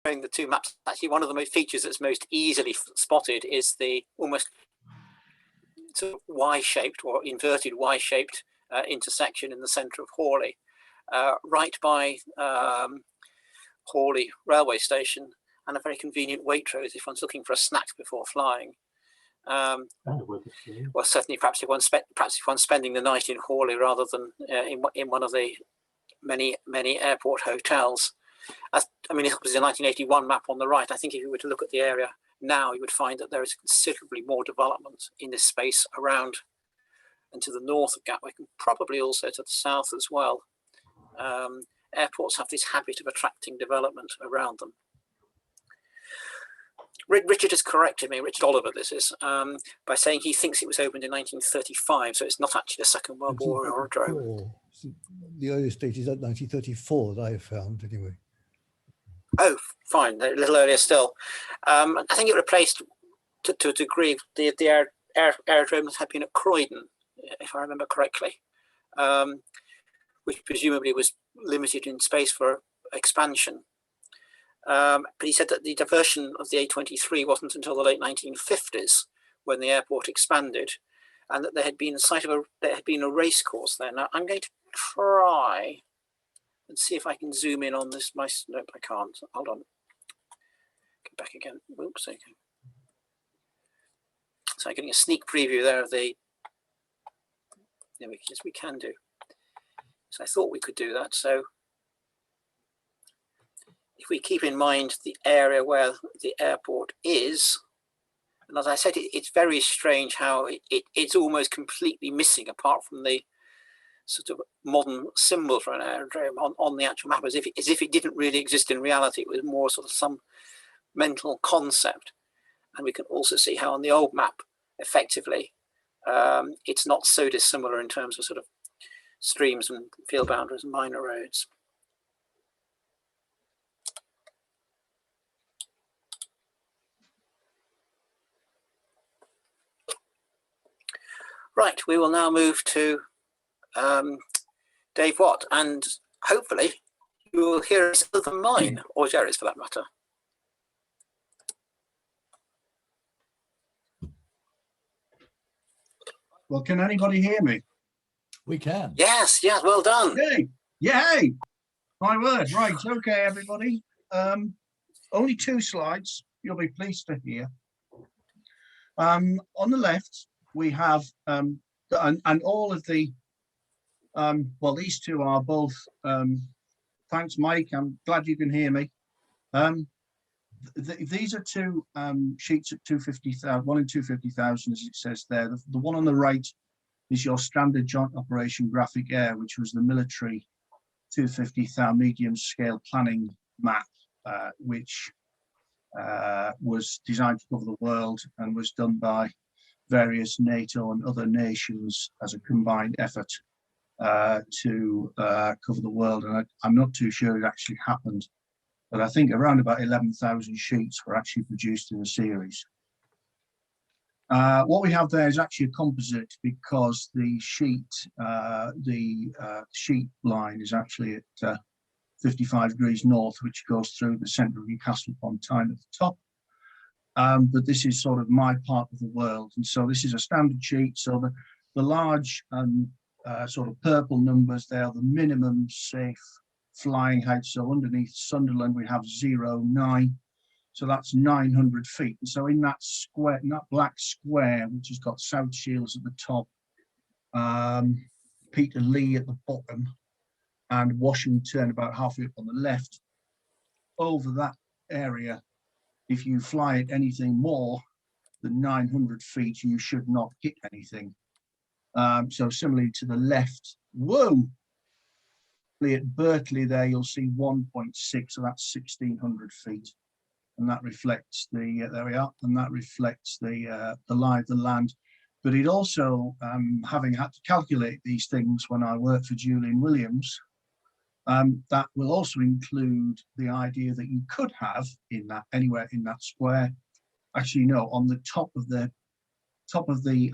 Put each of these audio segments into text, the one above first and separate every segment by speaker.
Speaker 1: the two maps, actually one of the most features that's most easily spotted is the almost sort of Y-shaped or inverted Y-shaped intersection in the centre of Hawley, right by Hawley railway station, and a very convenient Waitrose if one's looking for a snack before flying. Well, certainly, perhaps if one's spending the night in Hawley rather than in one of the many airport hotels. I mean, this was a 1981 map on the right. I think if you were to look at the area now, you would find that there is considerably more development in this space around and to the north of Gatwick, and probably also to the south as well. Airports have this habit of attracting development around them. Richard has corrected me, Richard Oliver this is, by saying he thinks it was opened in 1935, so it's not actually a Second World War aerodrome.
Speaker 2: The earliest date is at 1934 that I have found, anyway.
Speaker 1: Oh, fine, a little earlier still. I think it replaced, to a degree, the aerodrome that had been at Croydon, if I remember correctly, which presumably was limited in space for expansion. But he said that the diversion of the A23 wasn't until the late 1950s when the airport expanded, and that there had been a race course there. Now I'm going to try and see if I can zoom in on this. Nope, I can't. Hold on. Get back again. Oops. Okay. So I'm getting a sneak preview there of the. Yes, we can do. So I thought we could do that. So if we keep in mind the area where the airport is, and as I said, it's very strange how it's almost completely missing apart from the sort of modern symbol for an aerodrome on the actual map, as if it didn't really exist in reality. It was more sort of some mental concept. And we can also see how on the old map, effectively, it's not so dissimilar in terms of sort of streams and field boundaries and minor roads. Right, we will now move to Dave Watt, and hopefully you will hear us other than mine, or Jerry's for that matter.
Speaker 3: Well, can anybody hear me?
Speaker 2: We can.
Speaker 1: Yes, well done.
Speaker 3: Yay! Yay! My word. Right, okay, everybody. Only 2 slides, you'll be pleased to hear. On the left, we have, and all of the, well, these two are both, thanks, Mike, I'm glad you can hear me. These are 2 sheets at 250,000, one in 250,000, as it says there. The one on the right is your standard joint operation graphic air, which was the military 250,000 medium scale planning map, which was designed to cover the world and was done by various NATO and other nations as a combined effort to cover the world. And I'm not too sure it actually happened, but I think around about 11,000 sheets were actually produced in a series. What we have there is actually a composite, because the sheet line is actually at 55 degrees north, which goes through the centre of Newcastle upon Tyne at the top. But this is sort of my part of the world, and so this is a standard sheet. So the large sort of purple numbers, they are the minimum safe flying height. So underneath Sunderland we have 09, so that's 900 feet. And so in that square, in that black square, which has got South Shields at the top, Peterlee at the bottom, and Washington about halfway up on the left, over that area, if you fly at anything more than 900 feet, you should not hit anything. So similarly to the left, whoa, at Berkeley there, you'll see 1.6, so that's 1,600 feet. And that reflects the, there we are, and that reflects the lie of the land. But it also, having had to calculate these things when I worked for Julian Williams, that will also include the idea that you could have in that, anywhere in that square, actually no, on the top of the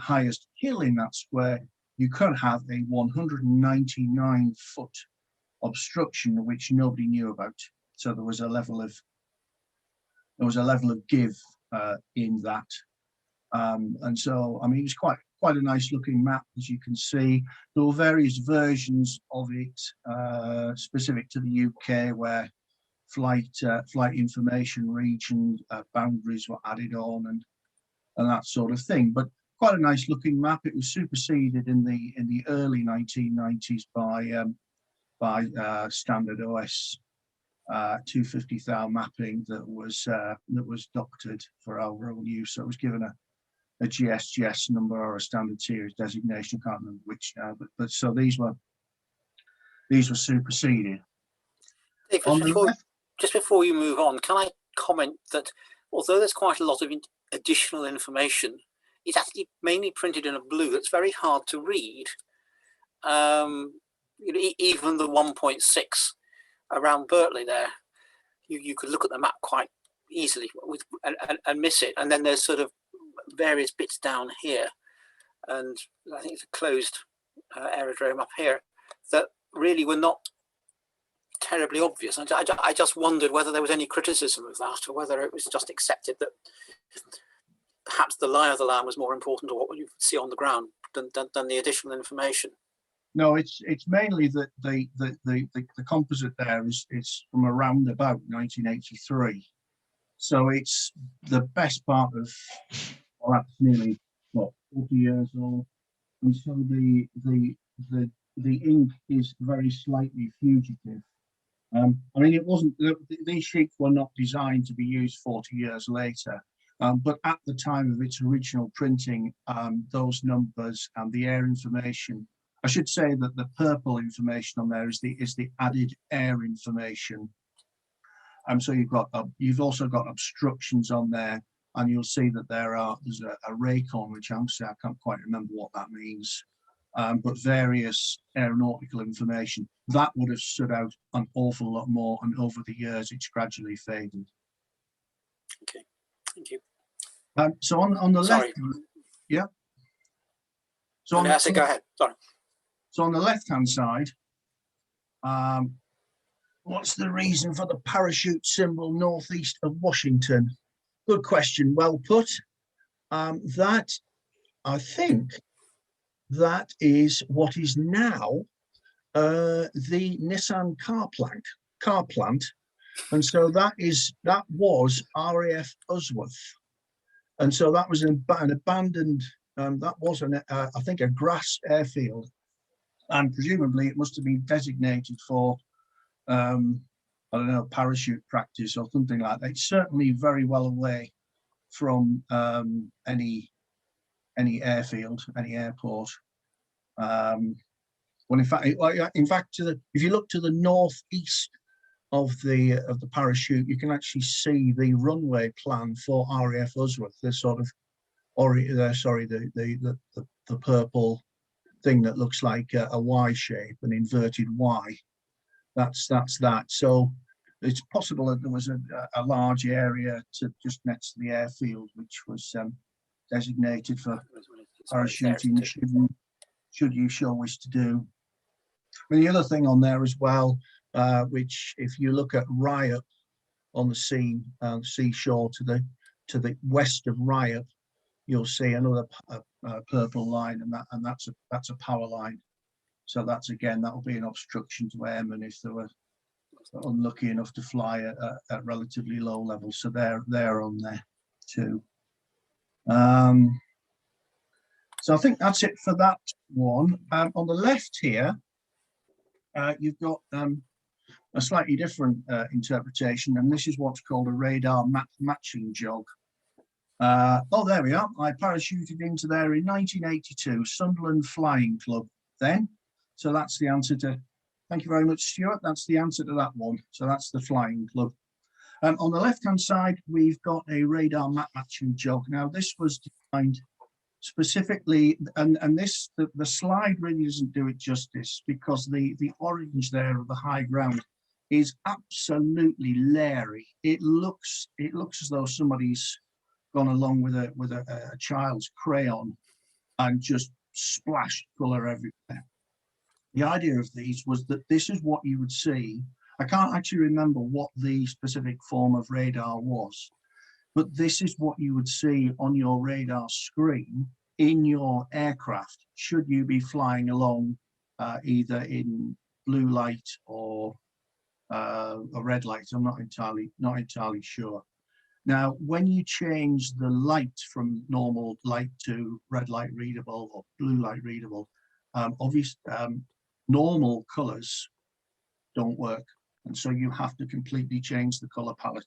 Speaker 3: highest hill in that square, you could have a 199-foot obstruction which nobody knew about. So there was a level of there was a level of give in that. And so, I mean, it's quite a nice looking map, as you can see. There were various versions of it specific to the UK, where flight information region boundaries were added on and that sort of thing. But quite a nice looking map. It was superseded in the early 1990s by standard OS 250 thou mapping that was doctored for our own use. So it was given a GSGS number or a standard series designation. I can't remember which now, but so these were superseded.
Speaker 1: David, just before you move on, can I comment that although there's quite a lot of additional information, it's actually mainly printed in a blue that's very hard to read. You know, even the 1.6 around Berkeley there, you could look at the map quite easily and miss it. And then there's sort of various bits down here, and I think it's a closed aerodrome up here that really were not terribly obvious. I just wondered whether there was any criticism of that, or whether it was just accepted that perhaps the lie of the land was more important, or what you see on the ground, than the additional information.
Speaker 3: No, it's mainly that the composite there is from around about 1983, so it's the best part of, well, that's nearly what, 40 years old, and so the ink is very slightly fugitive. I mean, it wasn't, these sheets were not designed to be used 40 years later, but at the time of its original printing, those numbers and the air information, I should say that the purple information on there is the added air information. So you've also got obstructions on there, and you'll see that there's a raycon, which I can't quite remember what that means. But various aeronautical information that would have stood out an awful lot more, and over the years it's gradually faded.
Speaker 1: Okay, thank you.
Speaker 3: So on the left, yeah. So
Speaker 1: go ahead. Sorry.
Speaker 3: So on the left-hand side, what's the reason for the parachute symbol northeast of Washington? Good question, well put. That, I think, that is what is now the Nissan car plant, and so that was RAF Usworth, and so that was an abandoned. That was I think a grass airfield, and presumably it must have been designated for I don't know, parachute practice or something like that. It's certainly very well away from any airfield, any airport. Well, in fact, if you look to the northeast of the parachute, you can actually see the runway plan for RAF Usworth. This sort of, the purple thing that looks like a Y shape, an inverted Y. That's that. So it's possible that there was a large area just next to the airfield, which was designated for parachuting, should you so wish to do. I mean, the other thing on there as well, which if you look at Ryop on the seashore to the west of Ryop, you'll see another purple line, and that's a power line. So that's, again, that will be an obstruction to airmen if they were unlucky enough to fly at relatively low levels. So they're on there too. So I think that's it for that one. On the left here, you've got a slightly different interpretation, and this is what's called a radar matching jog. Oh, there we are. I parachuted into there in 1982, Sunderland Flying Club then. So that's the answer to, thank you very much, Stuart. That's the answer to that one. So that's the Flying Club. On the left-hand side, we've got a radar map matching jog. Now, this was designed specifically, and the slide really doesn't do it justice, because the orange there of the high ground is absolutely leery. It looks as though somebody's gone along with a child's crayon and just splashed colour everywhere. The idea of these was that this is what you would see. I can't actually remember what the specific form of radar was, But this is what you would see on your radar screen in your aircraft, should you be flying along either in blue light or a red light. I'm not entirely sure. Now, when you change the light from normal light to red light readable or blue light readable, normal colors don't work. And so you have to completely change the color palette.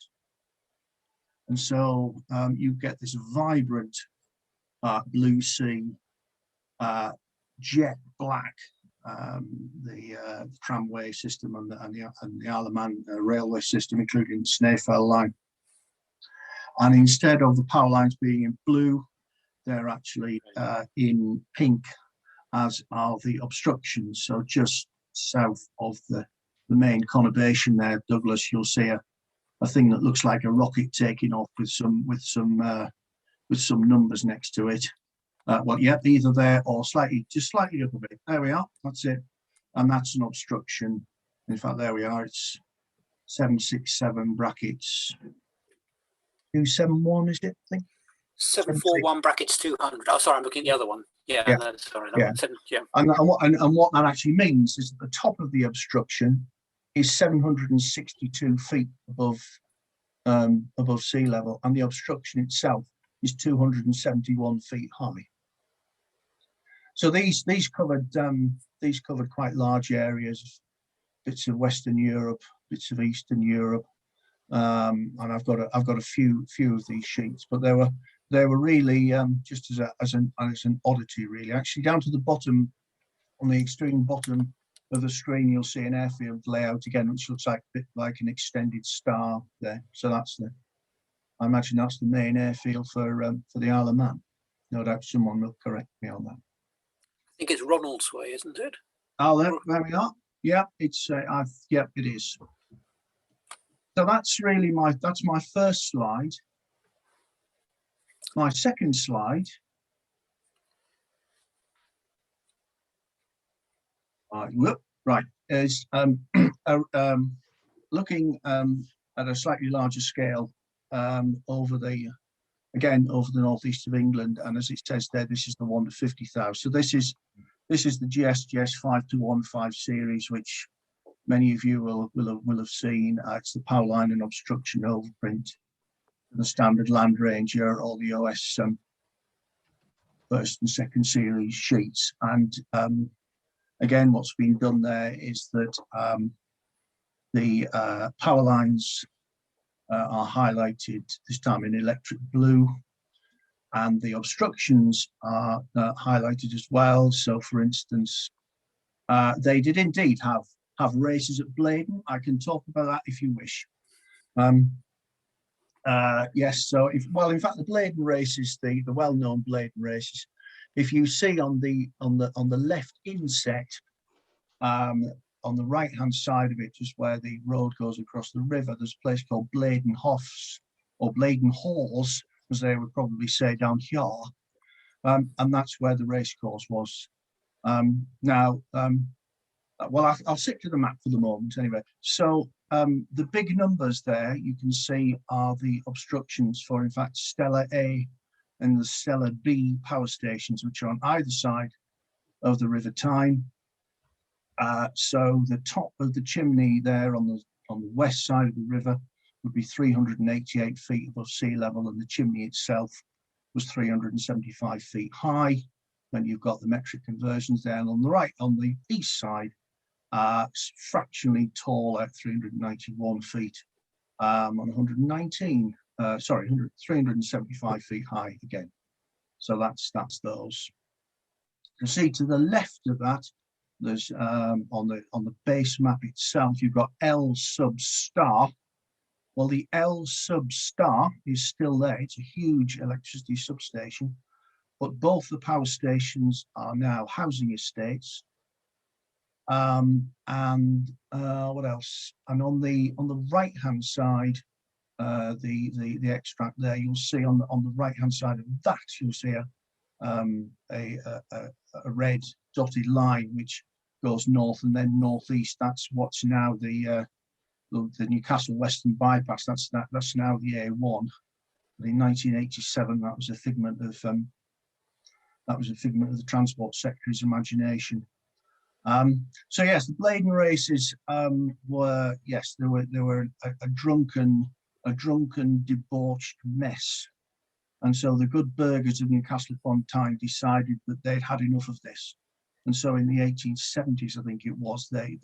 Speaker 3: And so you get this vibrant blue sea, jet black, the tramway system and the Isle of Man railway system, including the Snaefell line. And instead of the power lines being in blue, they're actually in pink, as are the obstructions. So just south of the main conurbation there, Douglas, you'll see a thing that looks like a rocket taking off with some numbers next to it. Well, yeah, either there or just slightly up a bit. There we are. That's it, and that's an obstruction. In fact, there we are. It's 767 brackets 271, is it? I think
Speaker 1: 741 brackets 200. Oh, sorry, I'm looking at the other one. Yeah,
Speaker 3: Yeah.
Speaker 1: No, sorry,
Speaker 3: Yeah.
Speaker 1: Yeah.
Speaker 3: And what that actually means is that the top of the obstruction is 762 feet above sea level, and the obstruction itself is 271 feet high. So these covered quite large areas, bits of Western Europe, bits of Eastern Europe, and I've got a few of these sheets, but they were really just as an oddity, really. Actually, down to the bottom, on the extreme bottom of the screen, you'll see an airfield layout again, which looks like a bit like an extended star there. So I imagine that's the main airfield for the Isle of Man. No doubt someone will correct me on that.
Speaker 1: I think it's Ronaldsway, isn't it?
Speaker 3: Oh, there we are. Yeah, it's yeah, it is. So that's really my first slide. My second slide. Right, is looking at a slightly larger scale over the northeast of England, and as it says there, this is the 1 to 50,000. So this is the GS 5215 series, which many of you will have seen. It's the power line and obstruction overprint, the standard Land Ranger or the OS first and second series sheets. And again, what's been done there is that the power lines are highlighted, this time in electric blue, and the obstructions are highlighted as well. So, for instance, they did indeed have races at Bladen. I can talk about that if you wish. Yes, so in fact, the Bladen races, the well-known Bladen races, if you see on the left inset, on the right-hand side of it, just where the road goes across the river, there's a place called Bladenhofs, or Bladenhorse, as they would probably say down here, and that's where the race course was. Well, I'll stick to the map for the moment anyway. So the big numbers there you can see are the obstructions for, in fact, Stella A and the Stella B power stations, which are on either side of the River Tyne. So the top of the chimney there on the west side of the river would be 388 feet above sea level, and the chimney itself was 375 feet high. Then you've got the metric conversions there, and on the right, on the east side, fractionally taller, 391 feet on 375 feet high again. So that's those. You see to the left of that, there's on the base map itself, you've got L sub star. Well, the L sub star is still there. It's a huge electricity substation, but both the power stations are now housing estates. And what else? And on the right hand side, the extract there, you'll see on the right hand side of that, you'll see a red dotted line which goes north and then northeast. That's what's now the Newcastle Western bypass. That's now the A1. in 1987, that was a figment of the Transport Secretary's imagination. So yes, the Bladen races were, yes, they were a drunken, debauched mess. And so the good burghers of Newcastle upon Tyne decided that they'd had enough of this. And so in the 1870s, I think it was, they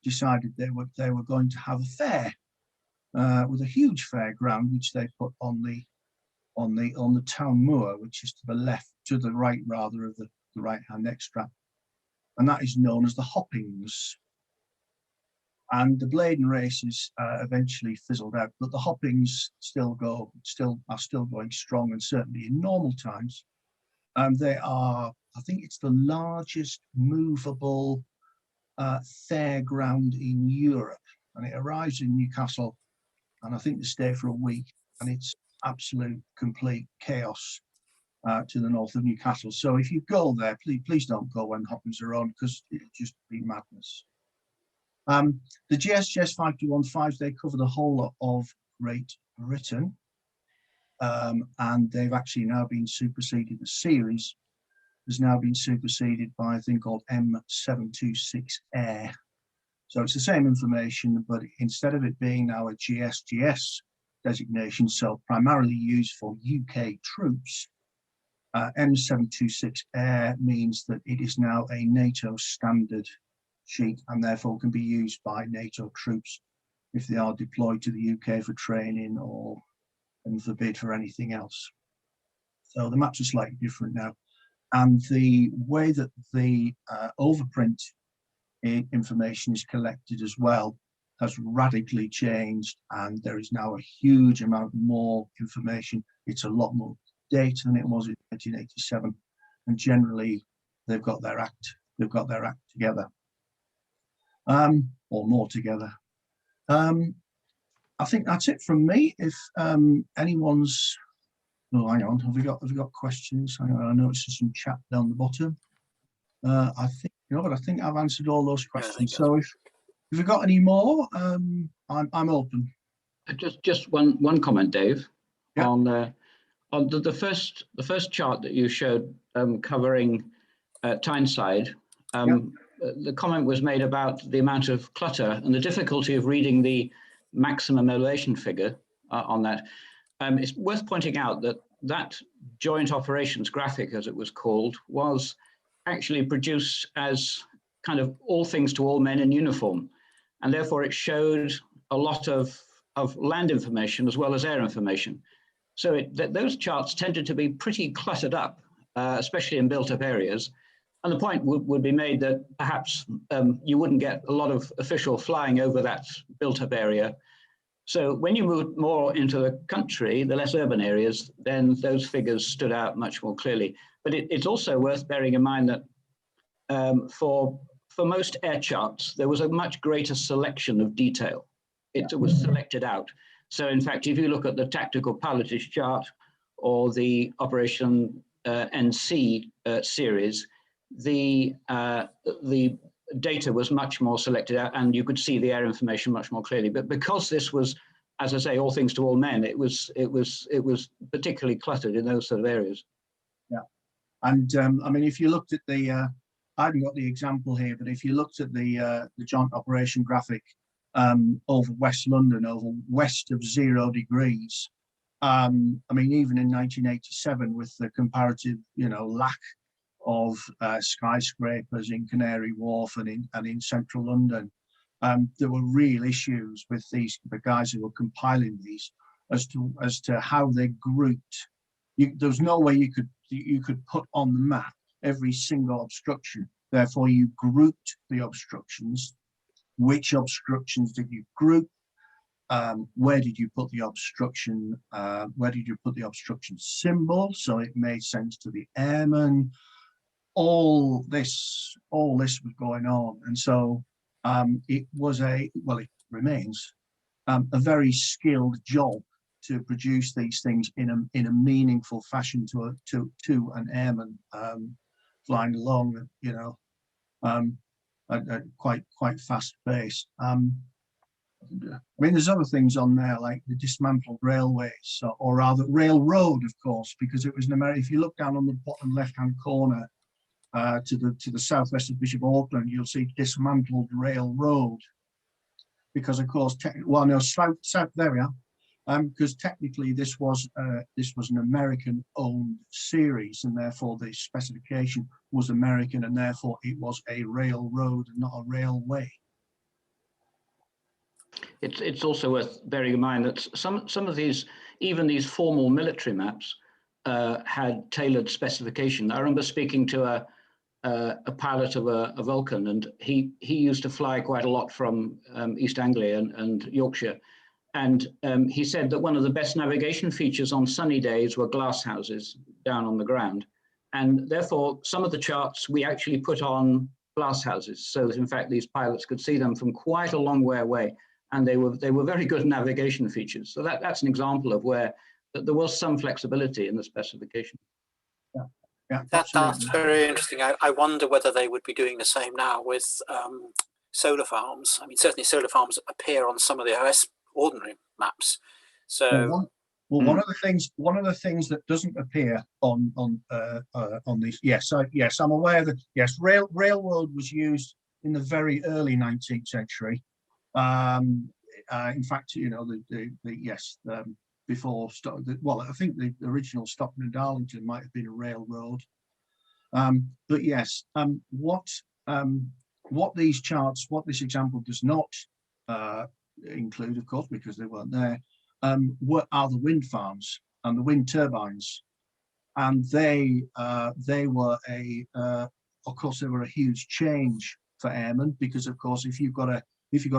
Speaker 3: decided they were going to have a fair with a huge fairground, which they put on the town moor, which is to the right rather of the right-hand extract. And that is known as the Hoppings. And the Bladen races eventually fizzled out, but the Hoppings are still going strong, and certainly in normal times. They are, I think it's the largest movable fairground in Europe, and it arrives in Newcastle, and I think they stay for a week, and it's absolute complete chaos to the north of Newcastle. So if you go there, please don't go when Hoppings are on, because it'll just be madness. The GS 5215s, they cover the whole of Great Britain, and they've actually now been superseded. The series has now been superseded by a thing called M726 Air. So it's the same information, but instead of it being now a GS designation, so primarily used for UK troops, M726 Air means that it is now a NATO standard sheet, and therefore can be used by NATO troops if they are deployed to the UK for training or, and forbid, for anything else. So the maps are slightly different now. And the way that the overprint information is collected as well has radically changed, and there is now a huge amount more information. It's a lot more data than it was in 1987, and generally they've got their act together, or more together. I think that's it from me. If anyone's, oh, hang on, have we got questions? I noticed some chat down the bottom. I think, but I think I've answered all those questions. Yeah, so if you've got any more, I'm open.
Speaker 4: Just one comment, Dave.
Speaker 3: Yeah.
Speaker 4: On the first chart that you showed covering Tyneside, the comment was made about the amount of clutter and the difficulty of reading the maximum elevation figure on that. It's worth pointing out that that joint operations graphic, as it was called, was actually produced as kind of all things to all men in uniform. And therefore it showed a lot of land information as well as air information. So those charts tended to be pretty cluttered up, especially in built up areas. And the point would be made that perhaps you wouldn't get a lot of official flying over that built up area. So when you moved more into the country, the less urban areas, then those figures stood out much more clearly. But it's also worth bearing in mind that for most air charts, there was a much greater selection of detail. It was selected out. So in fact, if you look at the tactical pilotage chart or the Operation NC series, the data was much more selected out, and you could see the air information much more clearly. But because this was, as I say, all things to all men, it was particularly cluttered in those sort of areas.
Speaker 3: Yeah, and I mean, if you looked at the, I haven't got the example here, but if you looked at the joint operation graphic over West London, over west of 0 degrees, I mean, even in 1987, with the comparative, lack of skyscrapers in Canary Wharf and in central London, there were real issues with the guys who were compiling these as to how they grouped. There was no way you could put on the map every single obstruction. Therefore, you grouped the obstructions. Which obstructions did you group? Where did you put the obstruction? Where did you put the obstruction symbol? So it made sense to the airmen. All this was going on, and so it was it remains a very skilled job to produce these things in a meaningful fashion to an airman flying along, at quite fast pace. I mean, there's other things on there like the dismantled railways, or rather railroad, of course, because it was an American. If you look down on the bottom left-hand corner to the southwest of Bishop Auckland, you'll see dismantled railroad. Because of course, south there we are. Because technically this was an American-owned series, and therefore the specification was American, and therefore it was a railroad, not a railway.
Speaker 4: It's also worth bearing in mind that some of these, even these formal military maps, had tailored specification. I remember speaking to a pilot of a Vulcan, and he used to fly quite a lot from East Anglia and Yorkshire. And he said that one of the best navigation features on sunny days were glass houses down on the ground. And therefore, some of the charts we actually put on glass houses, so that in fact these pilots could see them from quite a long way away. And they were very good navigation features. So that's an example of where there was some flexibility in the specification.
Speaker 3: Yeah,
Speaker 1: that's very interesting. I wonder whether they would be doing the same now with solar farms. I mean, certainly solar farms appear on some of the OS ordinary maps. So,
Speaker 3: one of the things that doesn't appear on these. Yes, I'm aware that railroad was used in the very early 19th century. In fact, you know, before well, I think the original Stockton and Darlington might have been a railroad. But yes, what these charts, what this example does not include, of course, because they weren't there, are the wind farms and the wind turbines, and they were of course, they were a huge change for airmen, because of course, if you've got a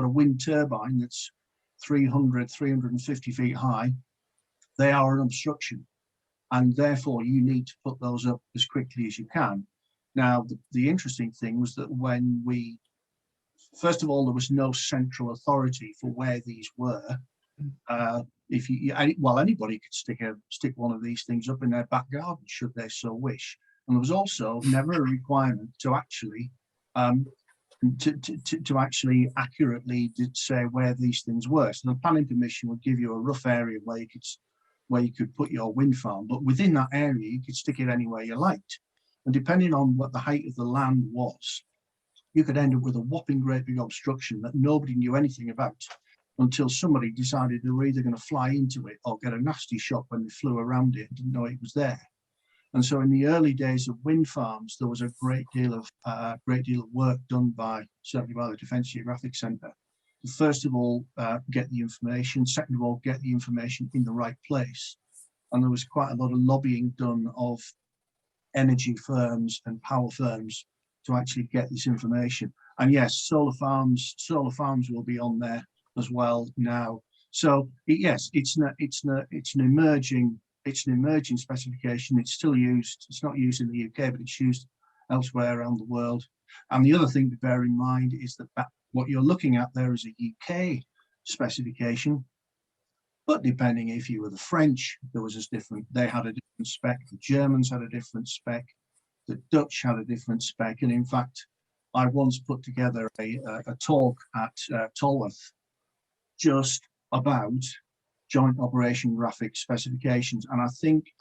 Speaker 3: wind turbine that's 350 feet high, they are an obstruction, and therefore you need to put those up as quickly as you can. Now, the interesting thing was that when first of all, there was no central authority for where these were. Anybody could stick one of these things up in their back garden should they so wish, and there was also never a requirement to actually to actually accurately say where these things were. So the planning permission would give you a rough area where you could put your wind farm, but within that area you could stick it anywhere you liked. And depending on what the height of the land was, you could end up with a whopping great big obstruction that nobody knew anything about until somebody decided they were either going to fly into it or get a nasty shock when they flew around it and didn't know it was there. And so in the early days of wind farms, there was a great deal of work done certainly by the Defence Geographic Centre. First of all, get the information. Second of all, get the information in the right place. And there was quite a lot of lobbying done of energy firms and power firms to actually get this information. And yes, solar farms will be on there as well now. So yes, it's an emerging specification. It's still used. It's not used in the UK, but it's used elsewhere around the world. And the other thing to bear in mind is that what you're looking at there is a UK specification. But depending if you were the French, they had a different spec. The Germans had a different spec. The Dutch had a different spec. And in fact, I once put together a talk at Tolworth just about joint operation graphic specifications. And I think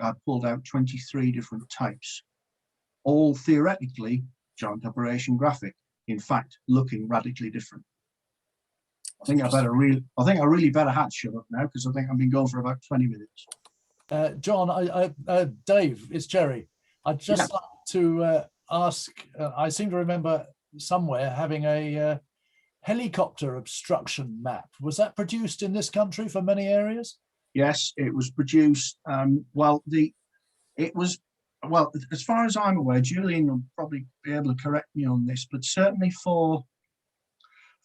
Speaker 3: I pulled out 23 different types, all theoretically joint operation graphic, in fact, looking radically different. I think I really better had shut up now, because I think I've been going for about 20 minutes.
Speaker 2: John, Dave, it's Jerry. I'd just like to ask, I seem to remember somewhere having a helicopter obstruction map. Was that produced in this country for many areas?
Speaker 3: Yes, it was produced. As far as I'm aware, Julian will probably be able to correct me on this, but certainly for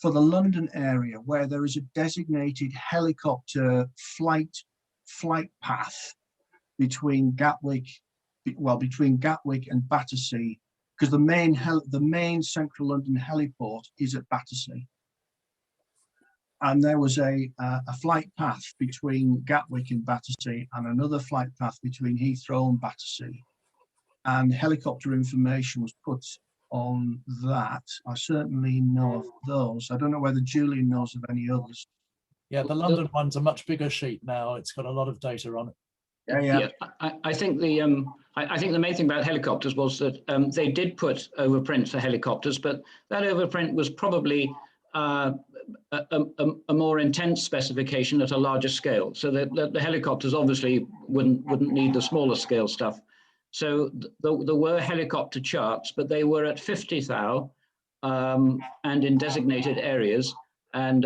Speaker 3: the London area, where there is a designated helicopter flight path between Gatwick and Battersea, because the main central London heliport is at Battersea. And there was a flight path between Gatwick and Battersea, and another flight path between Heathrow and Battersea. And helicopter information was put on that. I certainly know of those. I don't know whether Julian knows of any others.
Speaker 2: Yeah, the London one's a much bigger sheet now. It's got a lot of data on it.
Speaker 3: Yeah.
Speaker 4: I think the I think the main thing about helicopters was that they did put overprints for helicopters, but that overprint was probably a more intense specification at a larger scale. So that the helicopters obviously wouldn't need the smaller scale stuff. So there were helicopter charts, but they were at 50 thou and in designated areas, and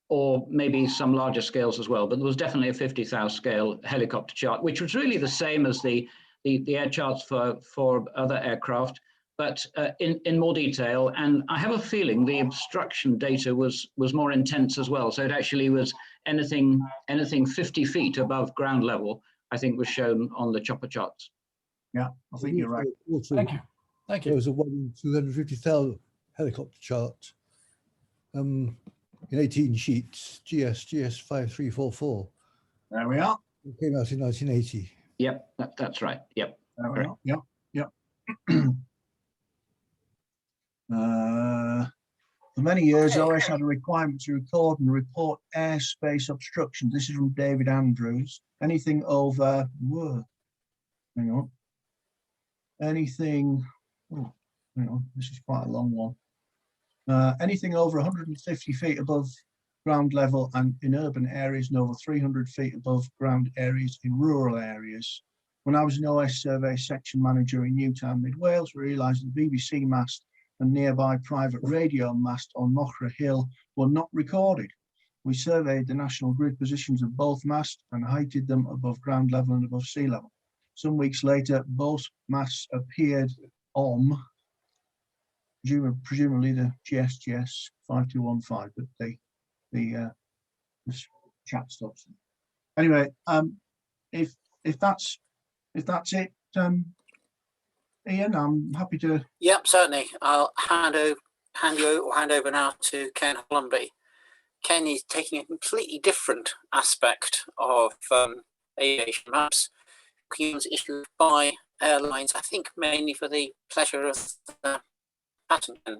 Speaker 4: or maybe some larger scales as well. But there was definitely a 50 thou scale helicopter chart, which was really the same as the air charts for other aircraft, but in more detail. And I have a feeling the obstruction data was more intense as well. So it actually was anything 50 feet above ground level, I think, was shown on the chopper charts.
Speaker 3: Yeah, I think you're right.
Speaker 5: Also,
Speaker 2: Thank you. Thank
Speaker 5: there
Speaker 2: you.
Speaker 5: was a 1 in 250,000 helicopter chart in 18 sheets, GS 5344.
Speaker 3: There we are.
Speaker 5: It came out in 1980.
Speaker 4: Yep, that's right. Yep.
Speaker 3: There we are. Yep. For many years, OS had a requirement to record and report airspace obstructions. This is from David Andrews. Anything over, whoa, hang on. Anything, oh, hang on, this is quite a long one. Anything over 150 feet above ground level and in urban areas, and over 300 feet above ground areas in rural areas. When I was an OS survey section manager in Newtown, Mid Wales, we realised the BBC mast and nearby private radio mast on Mochra Hill were not recorded. We surveyed the national grid positions of both masts and heighted them above ground level and above sea level. Some weeks later, both masts appeared on, presumably the GSGS 5215, but the chat stops. Anyway, if that's it, Ian, I'm happy to.
Speaker 1: Yep, certainly. I'll hand over now to Ken Hollenby. Ken is taking a completely different aspect of aviation maps, looking at issues by airlines, I think mainly for the pleasure of the passenger.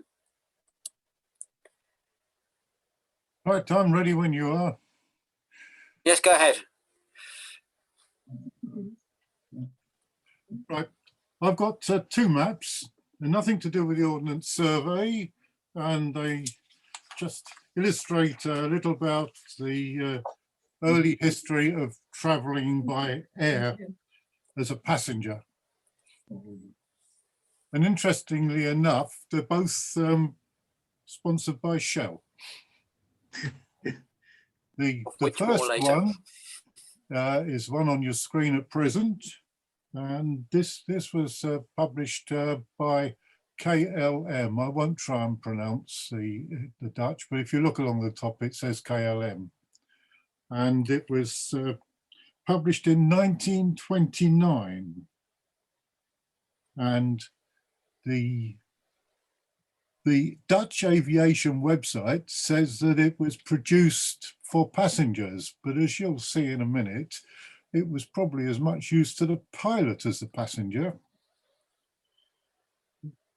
Speaker 6: Right, I'm ready when you are.
Speaker 1: Yes, go ahead.
Speaker 6: Right, I've got two maps. They're nothing to do with the Ordnance Survey, and they just illustrate a little about the early history of traveling by air as a passenger. And interestingly enough, they're both sponsored by Shell. The first one is one on your screen at present, and this was published by KLM. I won't try and pronounce the Dutch, but if you look along the top, it says KLM. And it was published in 1929. And the Dutch aviation website says that it was produced for passengers, but as you'll see in a minute, it was probably as much use to the pilot as the passenger.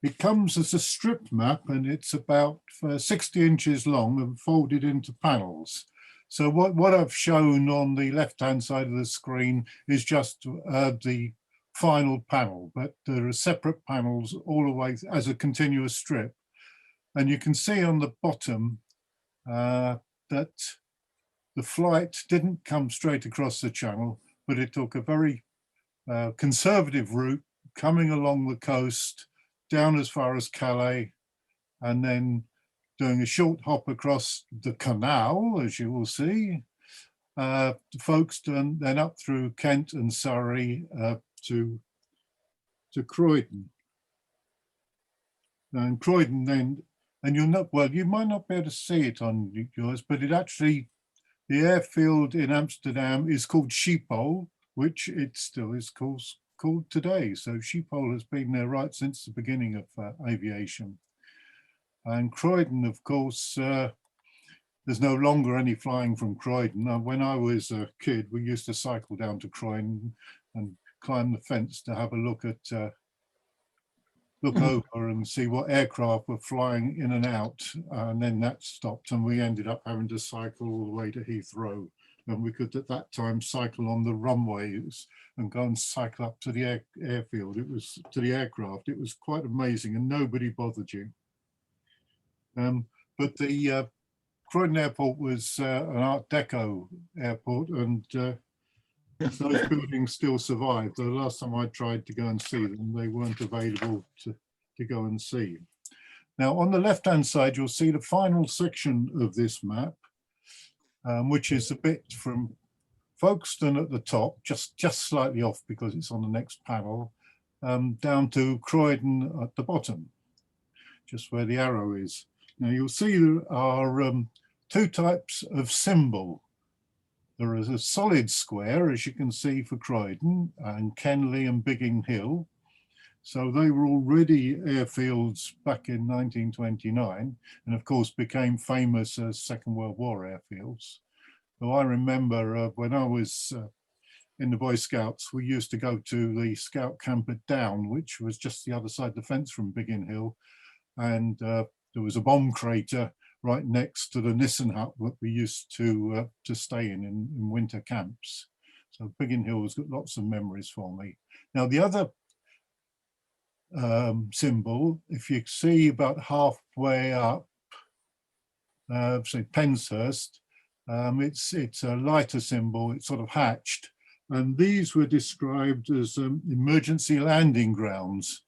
Speaker 6: It comes as a strip map, and it's about 60 inches long and folded into panels. So what I've shown on the left-hand side of the screen is just the final panel, but there are separate panels all the way as a continuous strip. And you can see on the bottom that the flight didn't come straight across the channel, but it took a very conservative route coming along the coast, down as far as Calais, and then doing a short hop across the canal, as you will see, folks, and then up through Kent and Surrey to Croydon. And Croydon then, and you'll not, well, you might not be able to see it on yours, but it actually, the airfield in Amsterdam is called Schiphol, which it still is called today. So Schiphol has been there right since the beginning of aviation. And Croydon, of course, there's no longer any flying from Croydon. When I was a kid, we used to cycle down to Croydon and climb the fence to have a look at look over and see what aircraft were flying in and out, and then that stopped, and we ended up having to cycle all the way to Heathrow. And we could at that time cycle on the runways and go and cycle up to the airfield. It was to the aircraft. It was quite amazing, and nobody bothered you. But the Croydon Airport was an Art Deco airport, and those buildings still survive. The last time I tried to go and see them, they weren't available to go and see. Now, on the left-hand side, you'll see the final section of this map, which is a bit from Folkestone at the top, just slightly off because it's on the next panel, down to Croydon at the bottom, just where the arrow is. Now, you'll see there are two types of symbol. There is a solid square, as you can see, for Croydon and Kenley and Biggin Hill. So they were already airfields back in 1929, and of course became famous as Second World War airfields. So I remember when I was in the Boy Scouts, we used to go to the scout camp at Down, which was just the other side of the fence from Biggin Hill. And there was a bomb crater right next to the Nissen hut that we used to stay in winter camps. So Biggin Hill has got lots of memories for me. Now the other symbol, if you see about halfway up, say Penshurst, it's a lighter symbol, it's sort of hatched. And these were described as emergency landing grounds.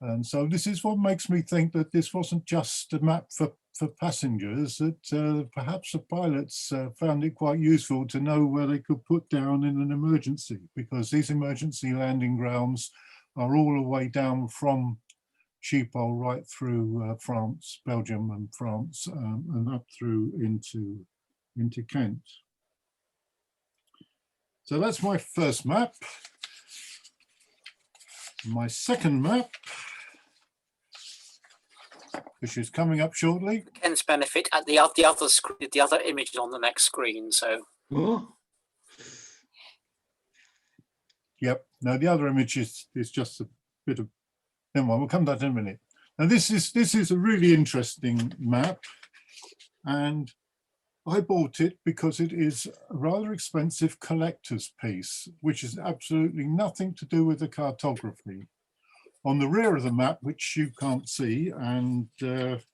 Speaker 6: And so this is what makes me think that this wasn't just a map for passengers, that perhaps the pilots found it quite useful to know where they could put down in an emergency, because these emergency landing grounds are all the way down from Schiphol right through France, Belgium and France, and up through into Kent. So that's my first map. My second map, which is coming up shortly.
Speaker 1: Ken's benefit at the other screen, the other image is on the next screen. So.
Speaker 4: Oh.
Speaker 6: Yep. Now the other image is just a bit of. Never mind. We'll come to that in a minute. Now this is a really interesting map, and I bought it because it is a rather expensive collector's piece, which is absolutely nothing to do with the cartography. On the rear of the map, which you can't see, and because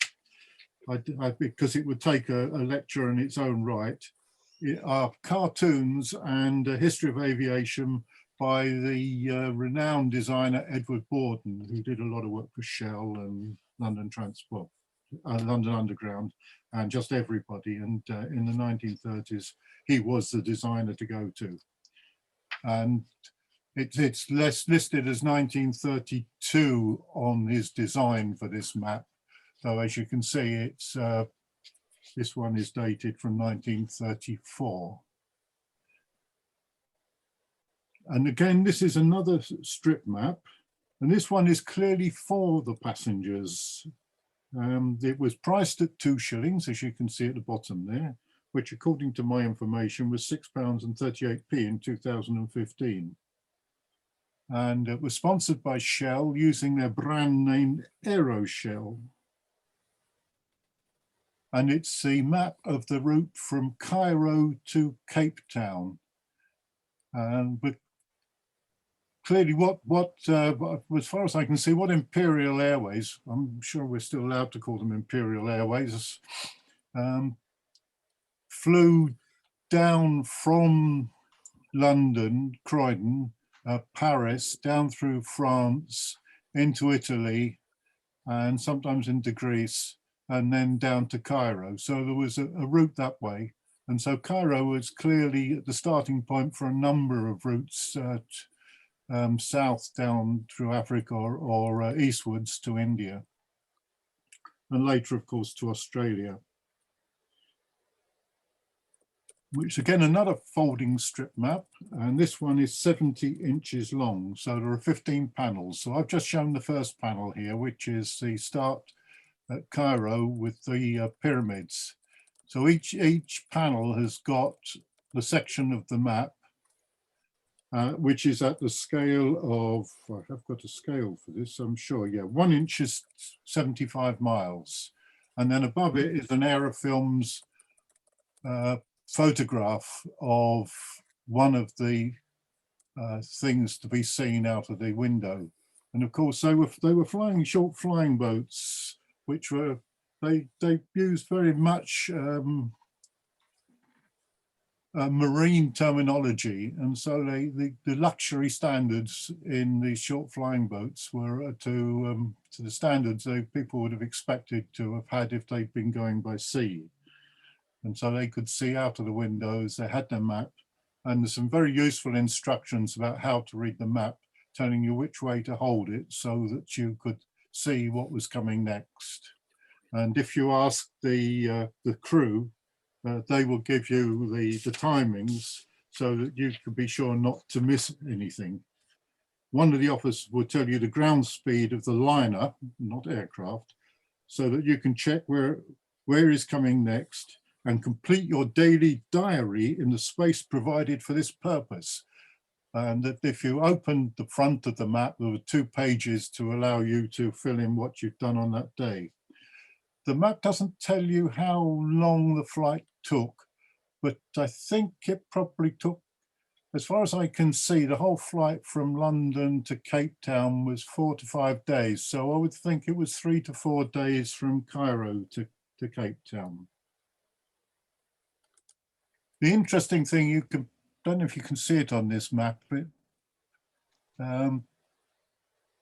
Speaker 6: it would take a lecture in its own right, are cartoons and a history of aviation by the renowned designer Edward Borden, who did a lot of work for Shell and London Transport, London Underground, and just everybody. And in the 1930s, he was the designer to go to. And it's listed as 1932 on his design for this map. So as you can see, it's this one is dated from 1934. And again, this is another strip map, and this one is clearly for the passengers. It was priced at 2 shillings, as you can see at the bottom there, which according to my information was £6.38 in 2015. And it was sponsored by Shell using their brand name Aeroshell. And it's the map of the route from Cairo to Cape Town. But clearly as far as I can see, what Imperial Airways, I'm sure we're still allowed to call them Imperial Airways, flew down from London, Croydon, Paris, down through France, into Italy, and sometimes into Greece, and then down to Cairo. So there was a route that way. And so Cairo was clearly the starting point for a number of routes south down through Africa or eastwards to India. And later, of course, to Australia. Which again, another folding strip map, and this one is 70 inches long, so there are 15 panels. So I've just shown the first panel here, which is the start at Cairo with the pyramids. So each panel has got the section of the map which is at the scale of, I've got a scale for this, I'm sure, yeah, 1 inch is 75 miles. And then above it is an Aerofilms photograph of one of the things to be seen out of the window. And of course, they were flying short flying boats, which were, they used very much marine terminology, and so the luxury standards in these short flying boats were to the standards that people would have expected to have had if they'd been going by sea. And so they could see out of the windows, they had their map, and there's some very useful instructions about how to read the map, telling you which way to hold it so that you could see what was coming next. And if you ask the crew, they will give you the timings so that you can be sure not to miss anything. One of the officers will tell you the ground speed of the liner, not aircraft, so that you can check where is coming next and complete your daily diary in the space provided for this purpose. And that if you opened the front of the map, there were 2 pages to allow you to fill in what you've done on that day. The map doesn't tell you how long the flight took, but I think it probably took, as far as I can see, the whole flight from London to Cape Town was 4 to 5 days. So I would think it was 3 to 4 days from Cairo to Cape Town. The interesting thing, you can, don't know if you can see it on this map, but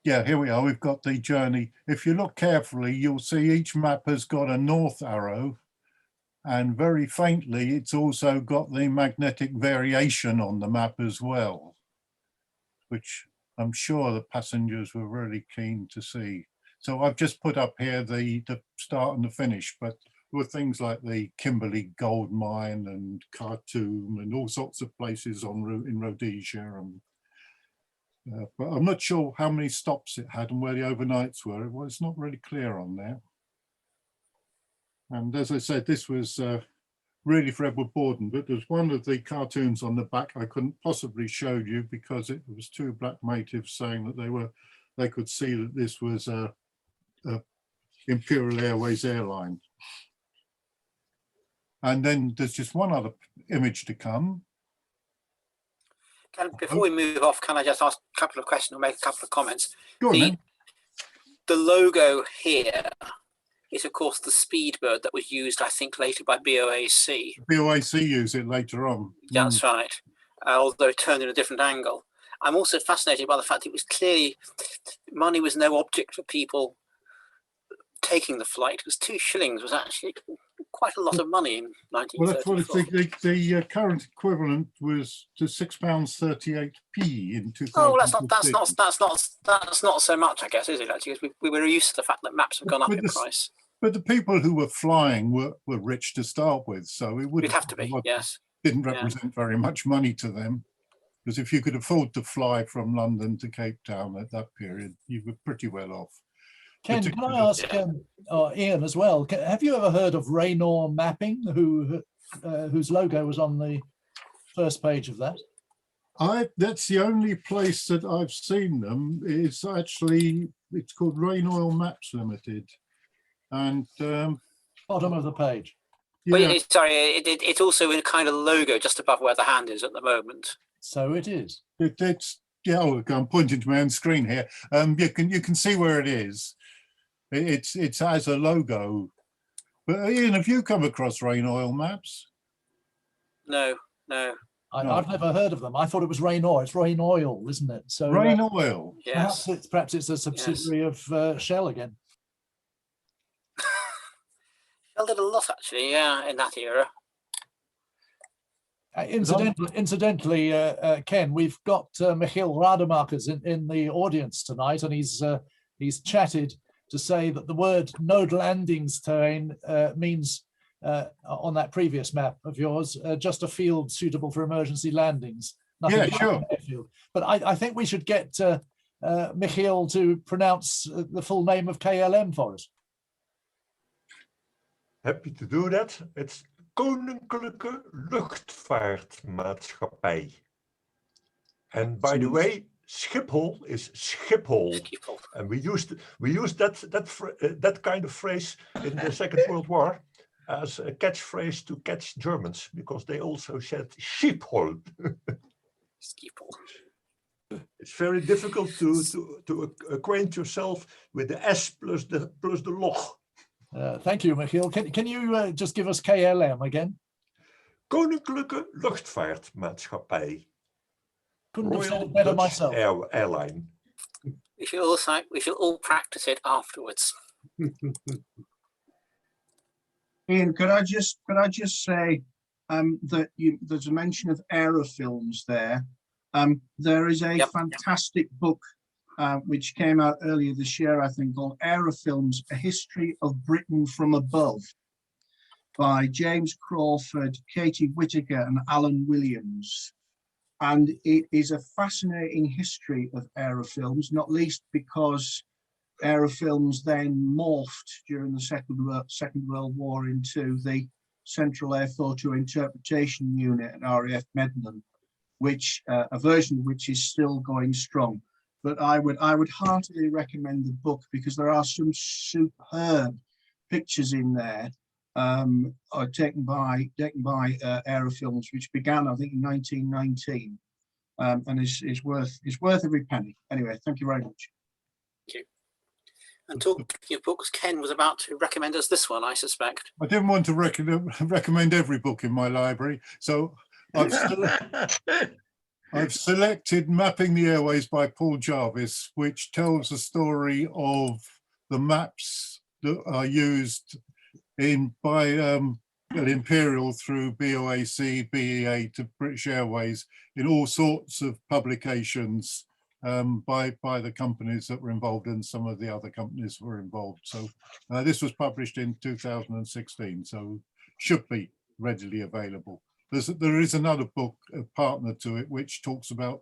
Speaker 6: yeah, here we are, we've got the journey. If you look carefully, you'll see each map has got a north arrow, and very faintly, it's also got the magnetic variation on the map as well, which I'm sure the passengers were really keen to see. So I've just put up here the start and the finish, but there were things like the Kimberley gold mine and Khartoum and all sorts of places in Rhodesia. And, but I'm not sure how many stops it had and where the overnights were. Well, it's not really clear on there. And as I said, this was really for Edward Borden, but there's one of the cartoons on the back I couldn't possibly show you because it was 2 black natives saying that they could see that this was a Imperial Airways airline. And then there's just one other image to come.
Speaker 1: Before we move off, can I just ask a couple of questions or make a couple of comments?
Speaker 6: Go on, then.
Speaker 1: The logo here is, of course, the Speedbird that was used, I think, later by BOAC.
Speaker 6: BOAC use it later on.
Speaker 1: That's right, although turned in a different angle. I'm also fascinated by the fact it was clearly, money was no object for people taking the flight, because 2 shillings was actually quite a lot of money in 1934.
Speaker 6: Well, that's what the current equivalent was to £6.38 in 2015.
Speaker 1: Oh, well, that's not so much, I guess, is it? Actually, because we were used to the fact that maps have gone up in price.
Speaker 6: But the people who were flying were rich to start with, so it would
Speaker 1: have to be. Yes,
Speaker 6: didn't represent very much money to them, because if you could afford to fly from London to Cape Town at that period, you were pretty well off.
Speaker 2: Ken, can I ask Ian as well? Have you ever heard of Raynor Mapping, whose logo was on the first page of that?
Speaker 6: That's the only place that I've seen them. It's called Raynor Maps Limited, and
Speaker 2: bottom of the page.
Speaker 6: Yeah.
Speaker 1: Well, sorry, it's also in a kind of logo just above where the hand is at the moment.
Speaker 2: So it is.
Speaker 6: It's yeah. Look, I'm pointing to my own screen here. You can see where it is. It has a logo. But Ian, have you come across Rain Oil Maps?
Speaker 1: No.
Speaker 2: I've never heard of them. I thought it was Raynor. It's Rain Oil, isn't it? So
Speaker 6: Rain Oil.
Speaker 1: Yes.
Speaker 2: Perhaps it's a subsidiary of Shell again.
Speaker 1: Shell did a lot, actually, yeah, in that era.
Speaker 2: Incidentally, Ken, we've got Michiel Rademakers in the audience tonight, and he's chatted to say that the word node landings terrain means on that previous map of yours just a field suitable for emergency landings. Nothing
Speaker 6: Yeah, sure.
Speaker 2: Airfield. But I think we should get Michiel to pronounce the full name of KLM for us.
Speaker 7: Happy to do that. It's Koninklijke Luchtvaartmaatschappij. And by the way, Schiphol is Schiphol,
Speaker 1: Schiphol.
Speaker 7: and we used that kind of phrase in the Second World War as a catchphrase to catch Germans, because they also said Schiphol.
Speaker 1: Schiphol.
Speaker 7: It's very difficult to acquaint yourself with the S plus the log.
Speaker 2: Thank you, Michiel. Can you just give us KLM again?
Speaker 7: Koninklijke Luchtvaartmaatschappij.
Speaker 2: Couldn't have said
Speaker 7: Royal
Speaker 2: it better
Speaker 7: Dutch
Speaker 2: myself.
Speaker 7: Airline.
Speaker 1: We should all practice it afterwards.
Speaker 3: Ian, could I just say that there's a mention of aerofilms there. There is a fantastic book which came out earlier this year, I think, called Aerofilms: A History of Britain from Above, by James Crawford, Katie Whittaker, and Alan Williams. And it is a fascinating history of aerofilms, not least because aerofilms then morphed during the Second World War into the Central Air Photo Interpretation Unit at RAF Medmenham, which a version of which is still going strong. But I would heartily recommend the book, because there are some superb pictures in there taken by aerofilms, which began, I think, in 1919, and is worth every penny. Anyway, thank you very much.
Speaker 1: Thank you. And talking of books, Ken was about to recommend us this one, I suspect.
Speaker 6: I didn't want to recommend every book in my library, so I've selected Mapping the Airways by Paul Jarvis, which tells the story of the maps that are used by Imperial through BOAC, BEA to British Airways in all sorts of publications by the companies that were involved, and some of the other companies were involved. So this was published in 2016, so should be readily available. There is another book, a partner to it, which talks about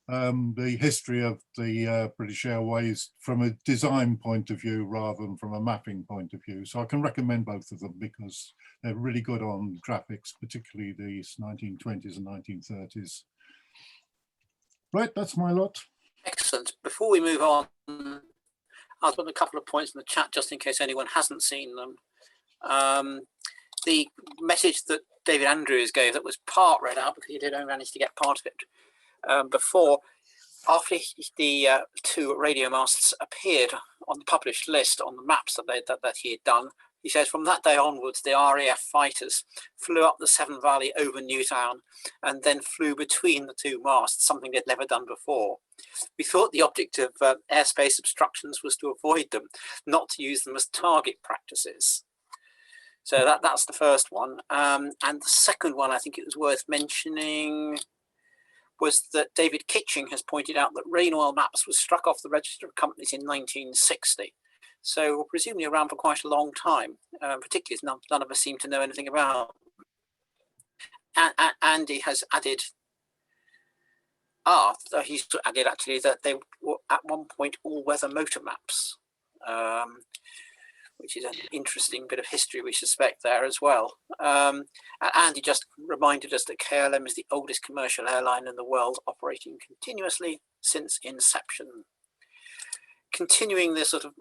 Speaker 6: the history of the British Airways from a design point of view rather than from a mapping point of view. So I can recommend both of them because they're really good on graphics, particularly the 1920s and 1930s. Right, that's my lot.
Speaker 1: Excellent. Before we move on, I'll put a couple of points in the chat just in case anyone hasn't seen them. The message that David Andrews gave that was part read out, because he did only manage to get part of it before, after the two radio masts appeared on the published list on the maps that he had done. He says from that day onwards, the RAF fighters flew up the Severn Valley over Newtown and then flew between the two masts, something they'd never done before. We thought the object of airspace obstructions was to avoid them, not to use them as target practices. So that's the first one. And the second one, I think it was worth mentioning, was that David Kitching has pointed out that rain oil maps was struck off the register of companies in 1960. So presumably around for quite a long time, particularly as none of us seem to know anything about. Andy has added, he's added actually that they were at one point all-weather motor maps, which is an interesting bit of history we suspect there as well. Andy just reminded us that KLM is the oldest commercial airline in the world, operating continuously since inception. Continuing this sort of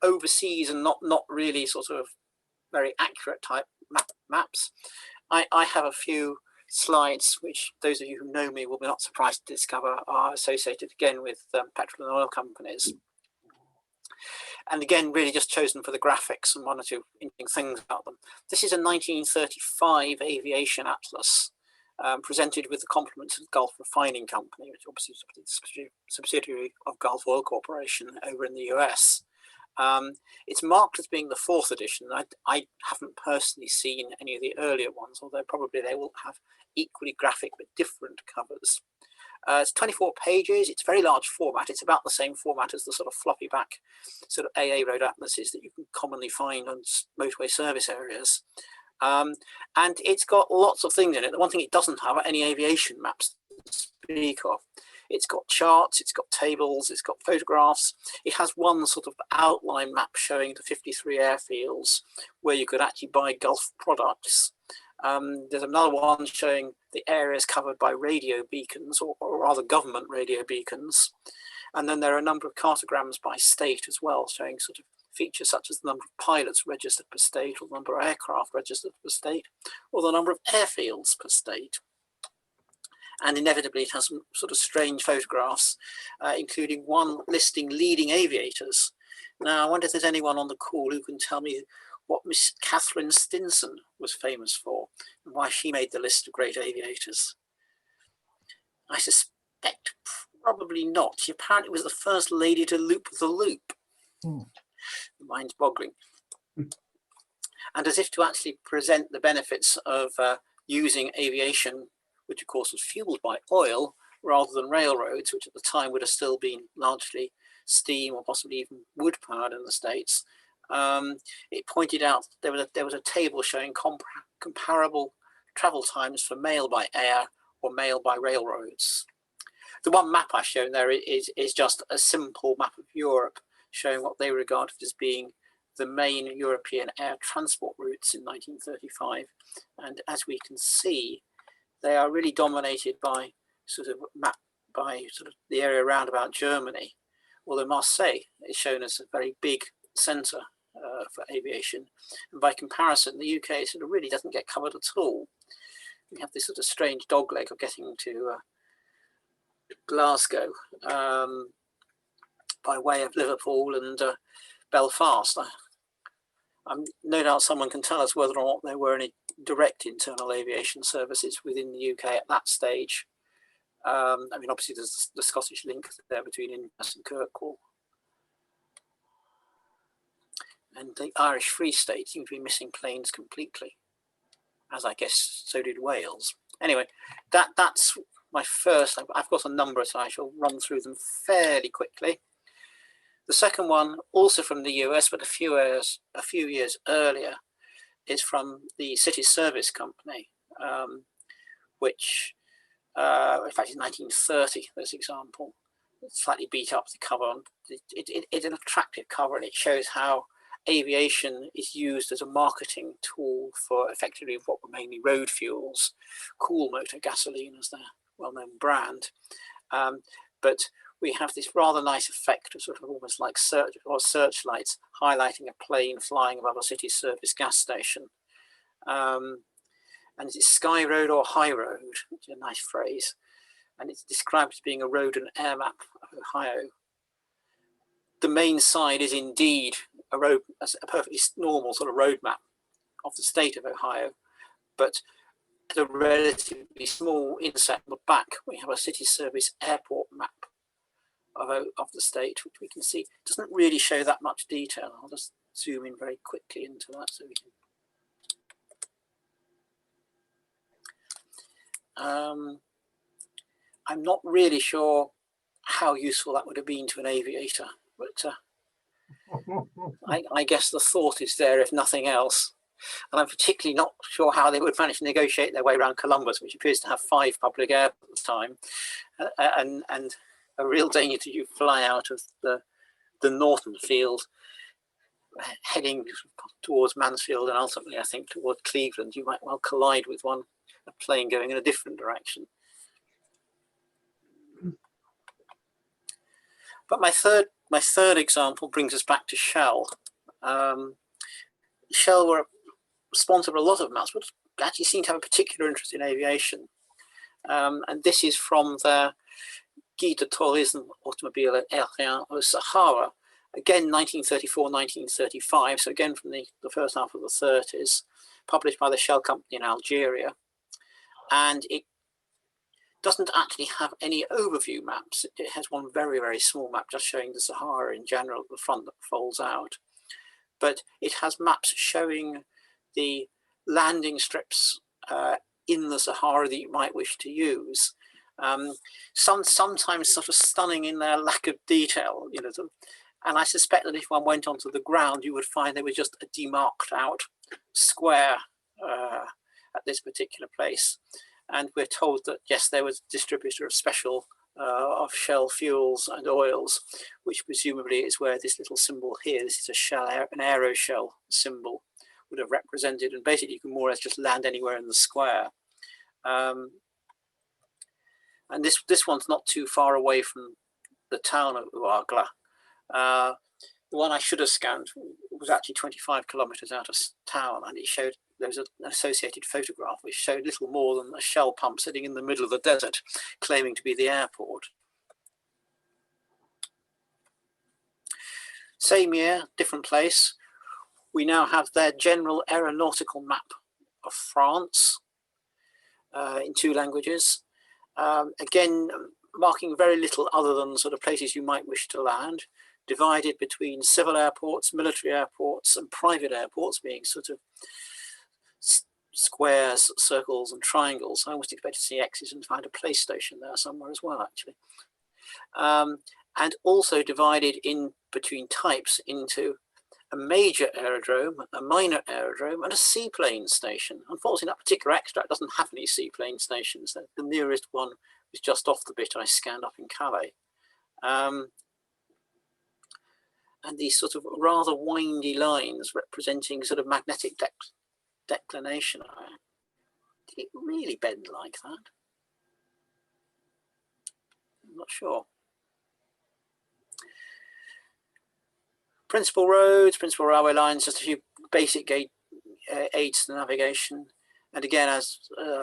Speaker 1: overseas and not really sort of very accurate type maps, I have a few slides which those of you who know me will be not surprised to discover are associated again with petrol and oil companies. And again, really just chosen for the graphics and one or two interesting things about them. This is a 1935 Aviation Atlas presented with the compliments of Gulf Refining Company, which obviously is a subsidiary of Gulf Oil Corporation over in the US. It's marked as being the 4th edition. I haven't personally seen any of the earlier ones, although probably they will have equally graphic but different covers. It's 24 pages. It's very large format. It's about the same format as the sort of floppy back sort of AA road atlases that you can commonly find on motorway service areas. And it's got lots of things in it. The one thing it doesn't have are any aviation maps to speak of. It's got charts, it's got tables, it's got photographs. It has one sort of outline map showing the 53 airfields where you could actually buy Gulf products. There's another one showing the areas covered by radio beacons, or rather government radio beacons. And then there are a number of cartograms by state as well, showing sort of features such as the number of pilots registered per state, or the number of aircraft registered per state, or the number of airfields per state. And inevitably it has some sort of strange photographs, including one listing leading aviators. Now, I wonder if there's anyone on the call who can tell me what Miss Catherine Stinson was famous for, and why she made the list of great aviators. I suspect probably not. She apparently was the first lady to loop the loop. Mind's boggling. And as if to actually present the benefits of using aviation, which of course was fueled by oil rather than railroads, which at the time would have still been largely steam or possibly even wood powered in the States, it pointed out there was a table showing comparable travel times for mail by air or mail by railroads. The one map I've shown there is just a simple map of Europe, showing what they regarded as being the main European air transport routes in 1935. And as we can see, they are really dominated by sort of the area around about Germany, although Marseille is shown as a very big centre for aviation. And by comparison, the UK sort of really doesn't get covered at all. We have this sort of strange dogleg of getting to Glasgow by way of Liverpool and Belfast. No doubt someone can tell us whether or not there were any direct internal aviation services within the UK at that stage. I mean, obviously there's the Scottish link there between Inverness and Kirkwall. And the Irish Free State seemed to be missing planes completely, as I guess so did Wales. Anyway, that's my first. I've got a number, so I shall run through them fairly quickly. The second one, also from the US, but a few years earlier, is from the City Service Company, which, in fact, in 1930, this example, slightly beat up the cover. It's an attractive cover, and it shows how aviation is used as a marketing tool for effectively what were mainly road fuels, cool motor gasoline as their well-known brand. But we have this rather nice effect of sort of almost like searchlights highlighting a plane flying above a city service gas station. And it's Sky Road or High Road, which is a nice phrase. And it's described as being a road and air map of Ohio. The main side is indeed a perfectly normal sort of road map of the state of Ohio, but at a relatively small inset on the back, we have a city service airport map of the state, which we can see doesn't really show that much detail. I'll just zoom in very quickly into that so we can. I'm not really sure how useful that would have been to an aviator, but I guess the thought is there if nothing else. And I'm particularly not sure how they would manage to negotiate their way around Columbus, which appears to have 5 public airports at the time, and a real danger to you fly out of the Norton field, heading towards Mansfield and ultimately, I think, towards Cleveland. You might well collide with a plane going in a different direction. But my third example brings us back to Shell. Shell were responsible for a lot of maps, but actually seem to have a particular interest in aviation. And this is from their Guide de Tourisme Automobile Aérien au Sahara, again 1934-1935, so again from the first half of the 30s, published by the Shell company in Algeria. And it doesn't actually have any overview maps. It has one very, very small map just showing the Sahara in general at the front that folds out. But it has maps showing the landing strips in the Sahara that you might wish to use. Sometimes sort of stunning in their lack of detail, you know. And I suspect that if one went onto the ground, you would find there was just a demarked out square at this particular place. And we're told that, yes, there was a distributor of special of Shell fuels and oils, which presumably is where this little symbol here, this is a Shell, an aeroshell symbol, would have represented. And basically you can more or less just land anywhere in the square. And this one's not too far away from the town of Ouagla. The one I should have scanned was actually 25 kilometers out of town, and it showed there was an associated photograph which showed little more than a shell pump sitting in the middle of the desert, claiming to be the airport. Same year, different place. We now have their general aeronautical map of France in 2 languages. Again, marking very little other than sort of places you might wish to land, divided between civil airports, military airports, and private airports, being sort of squares, circles, and triangles. I almost expect to see X's and find a place station there somewhere as well, actually. And also divided in between types into a major aerodrome, a minor aerodrome, and a seaplane station. Unfortunately, that particular extract doesn't have any seaplane stations. The nearest one was just off the bit I scanned up in Calais. And these sort of rather windy lines representing sort of magnetic declination. Did it really bend like that? I'm not sure. Principal roads, principal railway lines, just a few basic aids to navigation. And again, as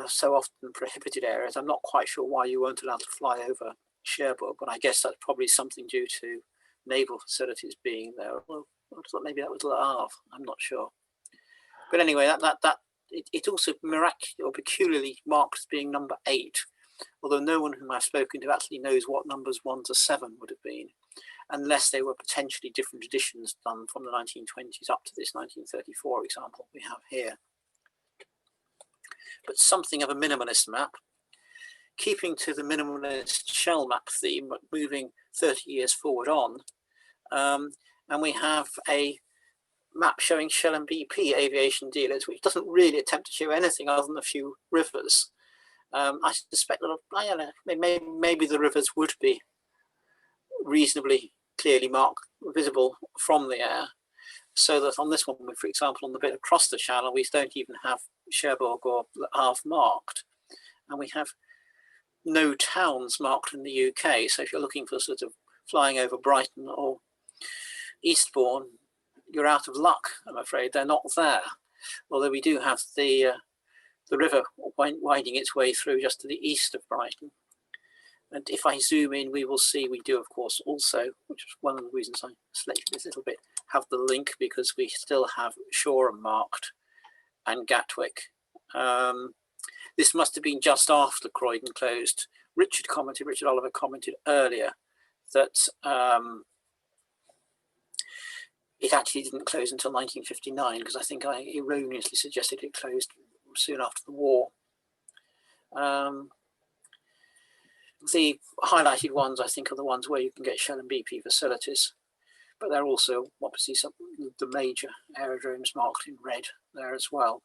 Speaker 1: so often prohibited areas, I'm not quite sure why you weren't allowed to fly over Cherbourg, but I guess that's probably something due to naval facilities being there. Well, I thought maybe that was Le Havre, I'm not sure. But anyway, it also miraculously or peculiarly marked as being number 8, although no one whom I've spoken to actually knows what numbers 1 to 7 would have been, unless they were potentially different editions done from the 1920s up to this 1934 example we have here. But something of a minimalist map, keeping to the minimalist shell map theme, but moving 30 years forward on. And we have a map showing Shell and BP aviation dealers, which doesn't really attempt to show anything other than a few rivers. I suspect that maybe the rivers would be reasonably clearly marked, visible from the air, so that on this one, for example, on the bit across the channel, we don't even have Cherbourg or Le Havre marked, and we have no towns marked in the UK. So if you're looking for sort of flying over Brighton or Eastbourne, you're out of luck, I'm afraid. They're not there, although we do have the river winding its way through just to the east of Brighton. And if I zoom in, we will see we do, of course, also, which is one of the reasons I selected this little bit, have the link, because we still have Shoreham marked and Gatwick. This must have been just after Croydon closed. Richard Oliver commented earlier that it actually didn't close until 1959, because I think I erroneously suggested it closed soon after the war. The highlighted ones, I think, are the ones where you can get Shell and BP facilities, but there are also obviously some the major aerodromes marked in red there as well.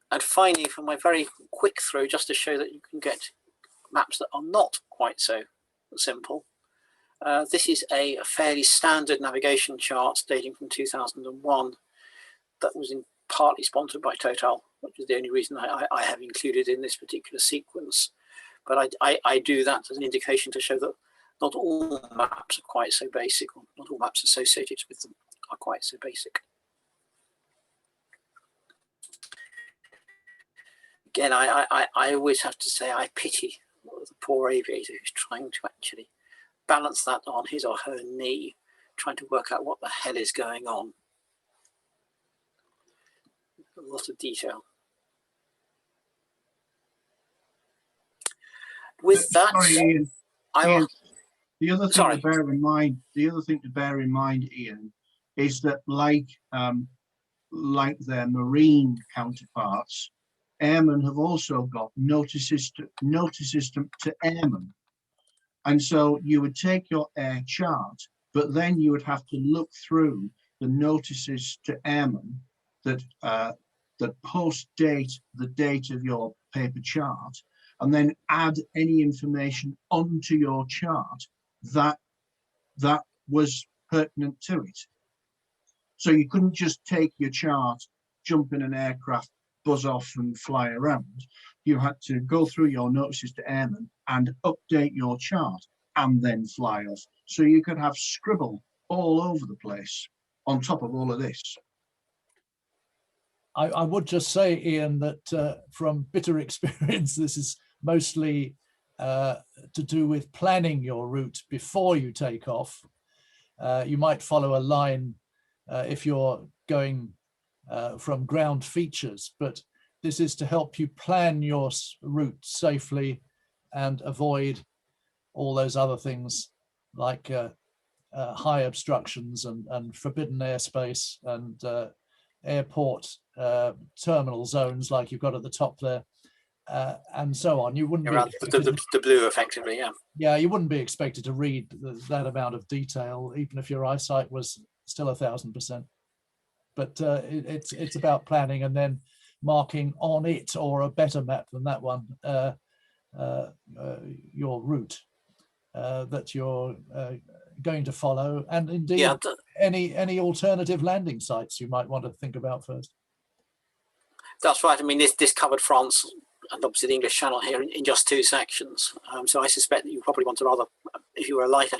Speaker 1: And finally, for my very quick through, just to show that you can get maps that are not quite so simple, this is a fairly standard navigation chart dating from 2001 that was partly sponsored by Total, which is the only reason I have included in this particular sequence. But I do that as an indication to show that not all maps are quite so basic, or not all maps associated with them are quite so basic. Again, I always have to say I pity the poor aviator who's trying to actually balance that on his or her knee, trying to work out what the hell is going on. A lot of detail. With that,
Speaker 3: Sorry, Ian, the other thing
Speaker 1: sorry.
Speaker 3: to bear in mind, Ian, is that like their marine counterparts, airmen have also got notices to airmen. And so you would take your air chart, but then you would have to look through the notices to airmen that post-date the date of your paper chart, and then add any information onto your chart that was pertinent to it. So you couldn't just take your chart, jump in an aircraft, buzz off and fly around. You had to go through your notices to airmen and update your chart and then fly off. So you could have scribble all over the place on top of all of this.
Speaker 2: I would just say, Ian, that from bitter experience, this is mostly to do with planning your route before you take off. You might follow a line if you're going from ground features, but this is to help you plan your route safely and avoid all those other things like high obstructions and forbidden airspace and airport terminal zones like you've got at the top there, and so on. You wouldn't be
Speaker 1: the blue, effectively, yeah.
Speaker 2: Yeah, you wouldn't be expected to read that amount of detail, even if your eyesight was still 1000%. But it's about planning and then marking on it, or a better map than that one, your route that you're going to follow, and indeed any alternative landing sites you might want to think about first.
Speaker 1: That's right. I mean, this covered France and obviously the English Channel here in just 2 sections. So I suspect that you probably want a rather, if you were a light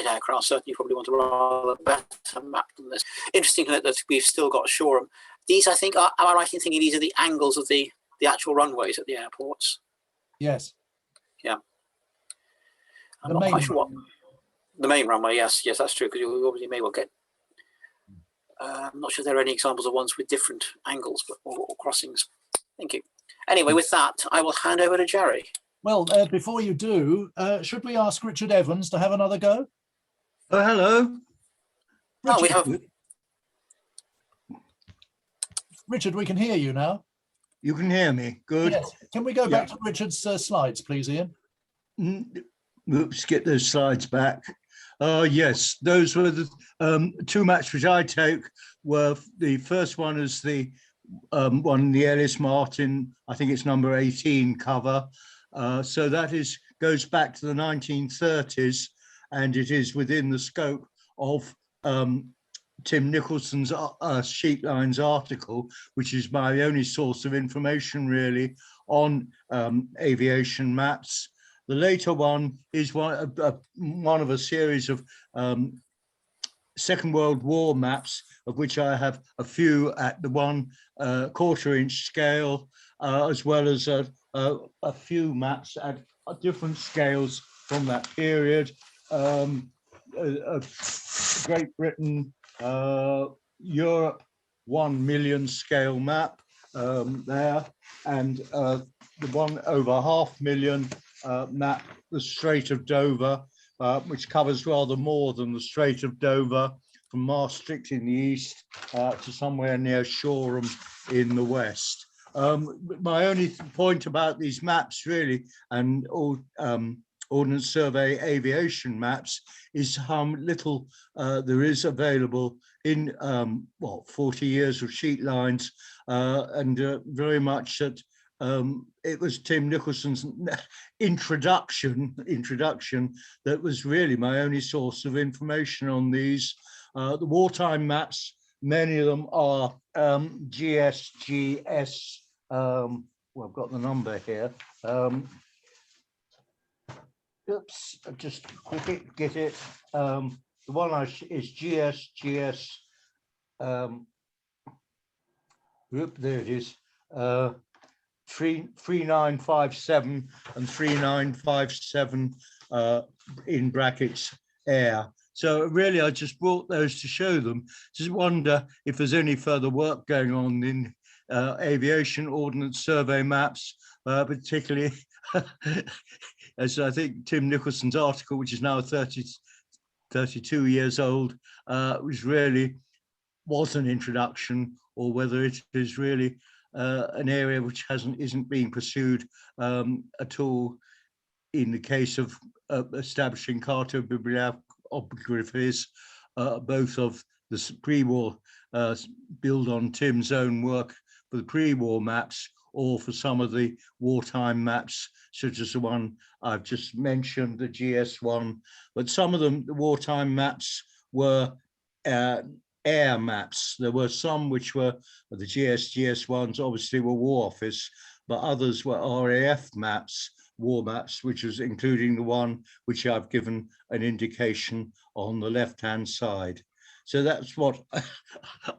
Speaker 1: aircraft, certainly you probably want a rather better map than this. Interesting that we've still got Shoreham. These, I think, am I right in thinking these are the angles of the actual runways at the airports?
Speaker 2: Yes.
Speaker 1: Yeah. I'm not quite sure what the main runway. Yes, that's true, because you obviously may well get. I'm not sure there are any examples of ones with different angles or crossings. Thank you. Anyway, with that, I will hand over to Jerry.
Speaker 2: Well, before you do, should we ask Richard Evans to have another go?
Speaker 8: Oh, hello.
Speaker 2: Richard,
Speaker 1: we have.
Speaker 8: Richard,
Speaker 2: we can hear you now.
Speaker 8: You can hear me. Good.
Speaker 2: Yes. Can we go back to Richard's slides, please, Ian?
Speaker 8: Oops, get those slides back. Yes, those were the 2 maps which I took. Were the first one is the one, the Ellis Martin, I think it's number 18 cover. So that goes back to the 1930s, and it is within the scope of Tim Nicholson's Sheet Lines article, which is my only source of information really on aviation maps. The later one is one of a series of Second World War maps, of which I have a few at the 1/4 inch scale, as well as a few maps at different scales from that period. Great Britain, Europe, 1 million scale map there, and the one over 500 million map, the Strait of Dover, which covers rather more than the Strait of Dover, from Maastricht in the east to somewhere near Shoreham in the west. My only point about these maps really, and all Ordnance Survey aviation maps, is how little there is available in 40 years of sheet lines, and very much that it was Tim Nicholson's introduction that was really my only source of information on these. The wartime maps, many of them are GSGS. Well, I've got the number here. Oops, I just get it. The one is GSGS. There it is. 3957 and 3957 in brackets air. So really, I just brought those to show them. Just wonder if there's any further work going on in aviation ordnance survey maps, particularly as I think Tim Nicholson's article, which is now 32 years old, was an introduction, or whether it is really an area which isn't being pursued at all in the case of establishing cartographies, both of the pre-war, build on Tim's own work for the pre-war maps, or for some of the wartime maps, such as the one I've just mentioned, the GS1. But some of them, the wartime maps, were
Speaker 5: air maps. There were some which were the GS ones, obviously were War Office, but others were RAF maps, war maps, which was including the one which I've given an indication on the left-hand side. So that's what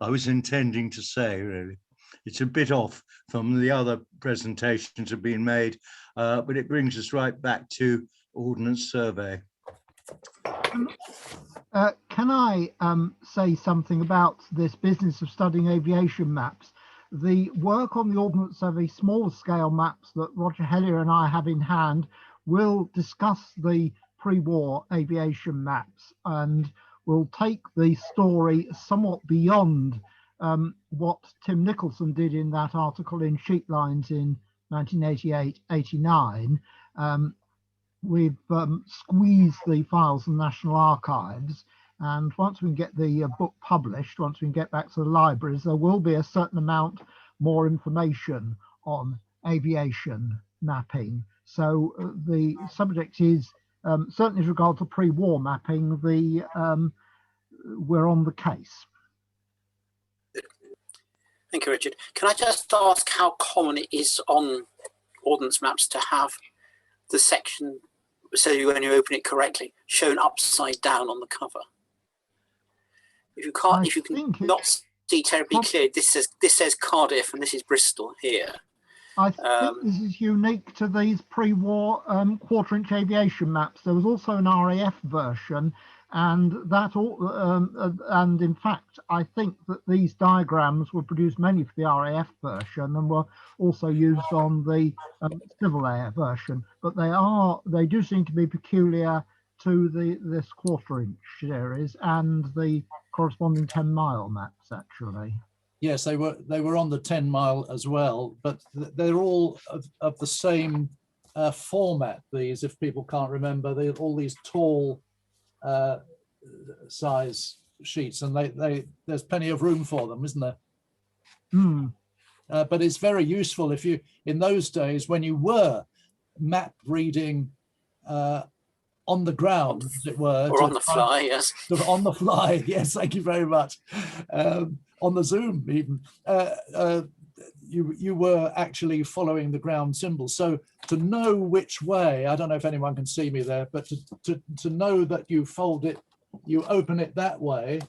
Speaker 5: I was intending to say, really. It's a bit off from the other presentations have been made, but it brings us right back to Ordnance Survey.
Speaker 9: Can I say something about this business of studying aviation maps? The work on the Ordnance Survey small scale maps that Roger Hellier and I have in hand will discuss the pre-war aviation maps, and will take the story somewhat beyond what Tim Nicholson did in that article in Sheetlines in 1988-89. We've squeezed the files from National Archives, and once we can get the book published, once we can get back to the libraries, there will be a certain amount more information on aviation mapping. So the subject is, certainly as regards to pre-war mapping, we're on the case.
Speaker 1: Thank you, Richard. Can I just ask how common it is on Ordnance maps to have the section, so when you open it correctly, shown upside down on the cover? If you can't, if you can not see terribly clear, this says Cardiff and this is Bristol here.
Speaker 9: I think this is unique to these pre-war quarter-inch aviation maps. There was also an RAF version, and that and in fact, I think that these diagrams were produced mainly for the RAF version and were also used on the civil air version. But they do seem to be peculiar to this quarter-inch series and the corresponding 10-mile maps, actually.
Speaker 2: Yes, they were on the 10-mile as well, but they're all of the same format. These, if people can't remember, they're all these tall size sheets, and there's plenty of room for them, isn't there? But it's very useful if you, in those days when you were map reading on the ground, as it were,
Speaker 1: or on the fly, yes.
Speaker 2: On the fly, yes. Thank you very much. On the Zoom, even you were actually following the ground symbols. So to know which way, I don't know if anyone can see me there, but to know that you fold it, you open it that way,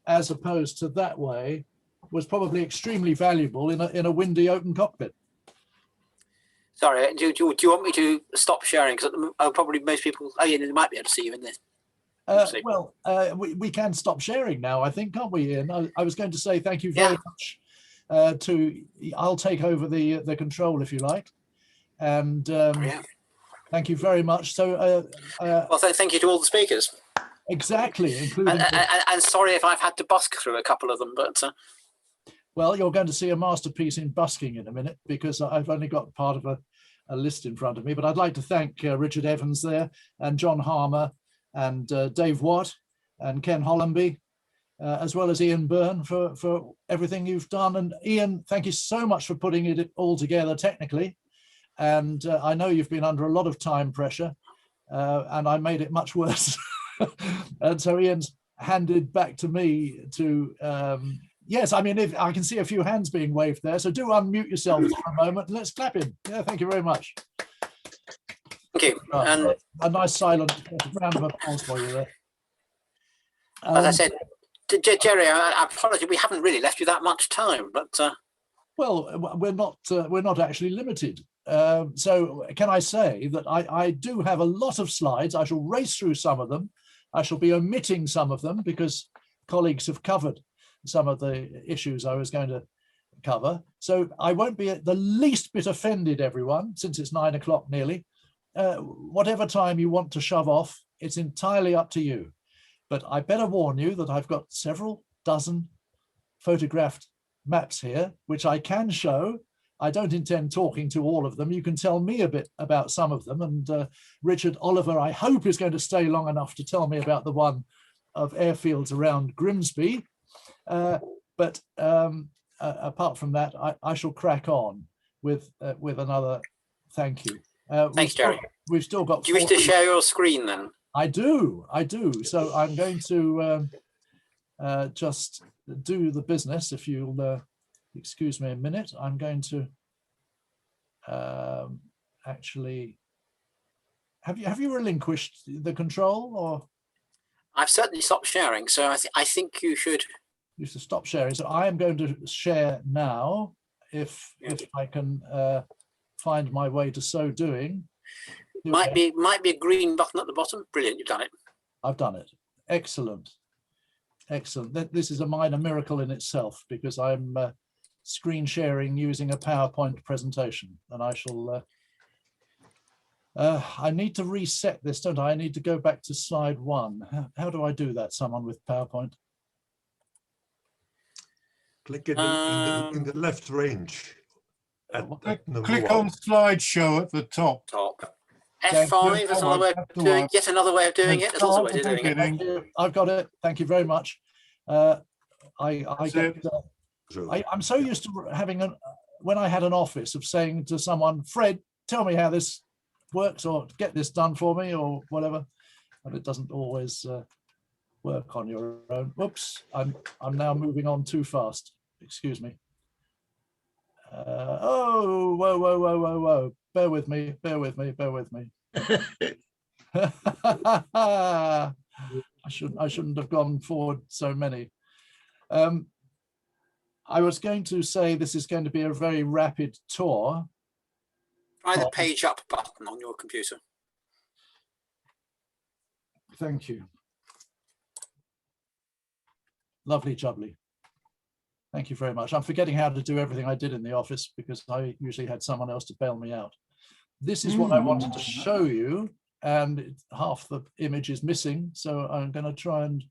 Speaker 2: as opposed to that way, was probably extremely valuable in a windy open cockpit.
Speaker 1: Sorry, do you want me to stop sharing? Because probably most people, oh yeah, they might be able to see you in this.
Speaker 2: Well, we can stop sharing now, I think, can't we, Ian? I was going to say thank you very much. I'll take over the control if you like, and thank you very much. So,
Speaker 1: well, thank you to all the speakers.
Speaker 2: Exactly, including
Speaker 1: and sorry if I've had to busk through a couple of them, but.
Speaker 2: Well, you're going to see a masterpiece in busking in a minute, because I've only got part of a list in front of me. But I'd like to thank Richard Evans there, and John Harmer, and Dave Watt, and Ken Hollenby, as well as Ian Byrne for everything you've done. And Ian, thank you so much for putting it all together technically. And I know you've been under a lot of time pressure, and I made it much worse. And so Ian's handed back to me to, yes, I mean, if I can see a few hands being waved there, so do unmute yourselves for a moment and let's clap in. Yeah, thank you very much.
Speaker 1: Thank you. And
Speaker 2: a nice silent round of applause for you there.
Speaker 1: As I said, Jerry, I apologize, we haven't really left you that much time, but
Speaker 2: well, we're not actually limited. So can I say that I do have a lot of slides. I shall race through some of them. I shall be omitting some of them because colleagues have covered some of the issues I was going to cover. So I won't be the least bit offended, everyone, since it's 9 o'clock nearly. Whatever time you want to shove off, it's entirely up to you. But I better warn you that I've got several dozen photographed maps here, which I can show. I don't intend talking to all of them. You can tell me a bit about some of them. And Richard Oliver, I hope, is going to stay long enough to tell me about the one of airfields around Grimsby. But apart from that, I shall crack on with another thank you.
Speaker 1: Thanks, Jerry.
Speaker 2: We've still got.
Speaker 1: Do you wish to share your screen then?
Speaker 2: I do. So I'm going to just do the business. If you'll excuse me a minute, I'm going to actually, have you relinquished the control, or?
Speaker 1: I've certainly stopped sharing, so I think you should.
Speaker 2: You should stop sharing. So I am going to share now, if I can find my way to so doing.
Speaker 1: Might be a green button at the bottom. Brilliant, you've done it.
Speaker 2: I've done it. Excellent. Excellent. This is a minor miracle in itself, because I'm screen sharing using a PowerPoint presentation, and I shall I need to reset this, don't I? I need to go back to slide 1. How do I do that, someone with PowerPoint?
Speaker 7: Click in the left range.
Speaker 6: Click on slideshow at the top.
Speaker 1: F5 is another way of doing, yet another way of doing it. There's also a way of doing it.
Speaker 2: I've got it. Thank you very much. I'm so used to having when I had an office, of saying to someone, Fred, tell me how this works, or get this done for me, or whatever. And it doesn't always work on your own. Whoops, I'm now moving on too fast. Excuse me. Oh, whoa. Bear with me. I shouldn't have gone forward so many. I was going to say this is going to be a very rapid tour.
Speaker 1: Try the page up button on your computer.
Speaker 2: Thank you. Lovely jubbly. Thank you very much. I'm forgetting how to do everything I did in the office, because I usually had someone else to bail me out. This is what I wanted to show you, and half the image is missing, so I'm going to try and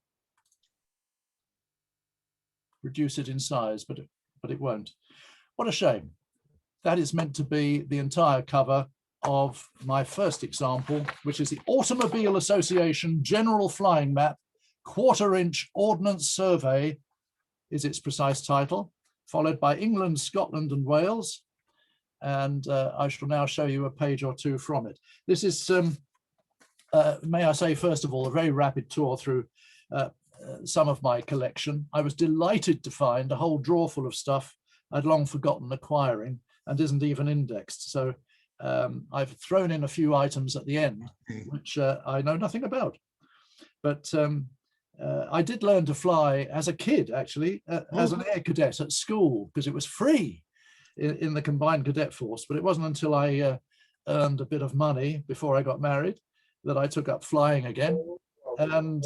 Speaker 2: reduce it in size, but it won't. What a shame. That is meant to be the entire cover of my first example, which is the Automobile Association General Flying Map, 1/4-inch Ordnance Survey is its precise title, followed by England, Scotland and Wales. And I shall now show you a page or two from it. This is, may I say, first of all, a very rapid tour through some of my collection. I was delighted to find a whole drawer full of stuff I'd long forgotten acquiring and isn't even indexed. So I've thrown in a few items at the end, which I know nothing about. But I did learn to fly as a kid, actually, as an air cadet at school, because it was free in the combined cadet force. But it wasn't until I earned a bit of money before I got married that I took up flying again. And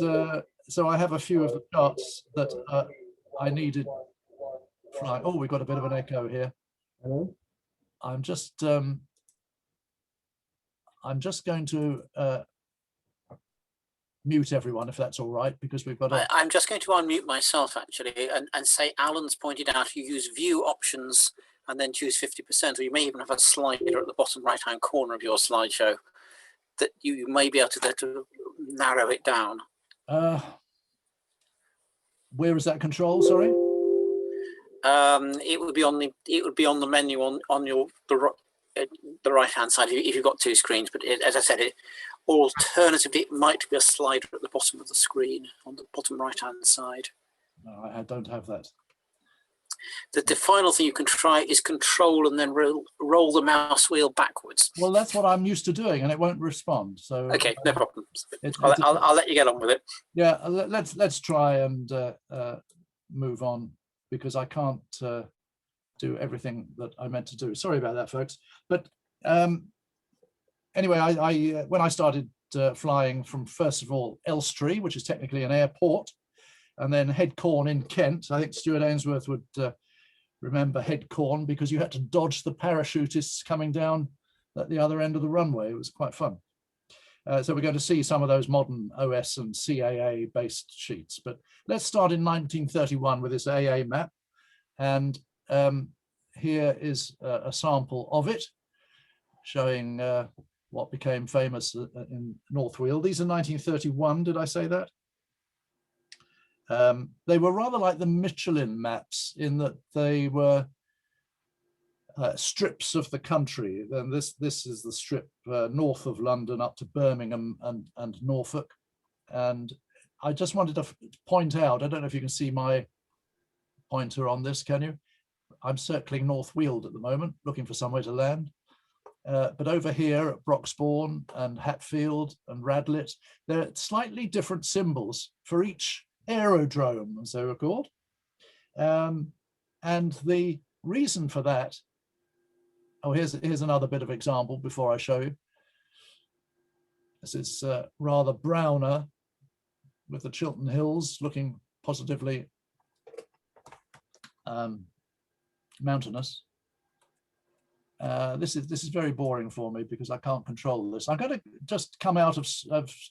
Speaker 2: so I have a few of the charts that I needed flying. Oh, we've got a bit of an echo here.
Speaker 10: Hello?
Speaker 2: I'm just going to mute everyone, if that's all right, because we've got
Speaker 1: I'm just going to unmute myself, actually, and say Alan's pointed out you use view options and then choose 50%, or you may even have a slider at the bottom right-hand corner of your slideshow that you may be able to narrow it down.
Speaker 2: Where is that control? Sorry.
Speaker 1: It would be on the menu on the right-hand side if you've got two screens. But as I said, alternatively, it might be a slider at the bottom of the screen on the bottom right-hand side.
Speaker 2: No, I don't have that.
Speaker 1: The final thing you can try is control and then roll the mouse wheel backwards.
Speaker 2: Well, that's what I'm used to doing, and it won't respond. So
Speaker 1: okay, no problem. I'll let you get on with it.
Speaker 2: Yeah, let's try and move on, because I can't do everything that I meant to do. Sorry about that, folks. But anyway, I when I started flying from, first of all, Elstree, which is technically an airport, and then Headcorn in Kent. I think Stuart Ainsworth would remember Headcorn, because you had to dodge the parachutists coming down at the other end of the runway. It was quite fun. So we're going to see some of those modern OS and CAA based sheets. But let's start in 1931 with this AA map. And here is a sample of it, showing what became famous in North Wheel. These are 1931, did I say that? They were rather like the Michelin maps in that they were strips of the country. And this is the strip north of London up to Birmingham and Norfolk. And I just wanted to point out, I don't know if you can see my pointer on this, can you? I'm circling North Weald at the moment, looking for somewhere to land. But over here at Broxbourne and Hatfield and Radlett, there are slightly different symbols for each aerodrome, as they were called. And the reason for that, oh, here's another bit of example before I show you. This is rather browner with the Chiltern Hills looking positively mountainous. This is very boring for me because I can't control this. I'm going to just come out of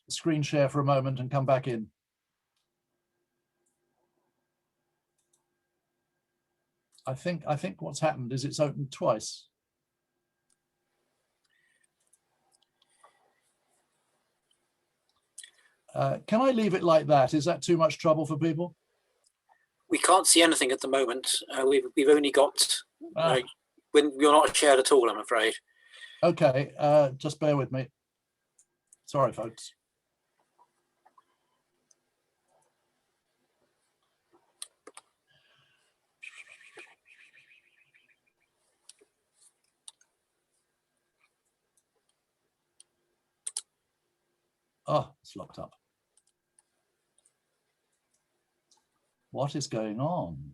Speaker 2: screen share for a moment and come back in. I think what's happened is it's opened twice. Can I leave it like that? Is that too much trouble for people?
Speaker 1: We can't see anything at the moment. We've only got when you're not shared at all, I'm afraid.
Speaker 2: Okay, just bear with me. Sorry, folks. Oh, it's locked up. What is going on?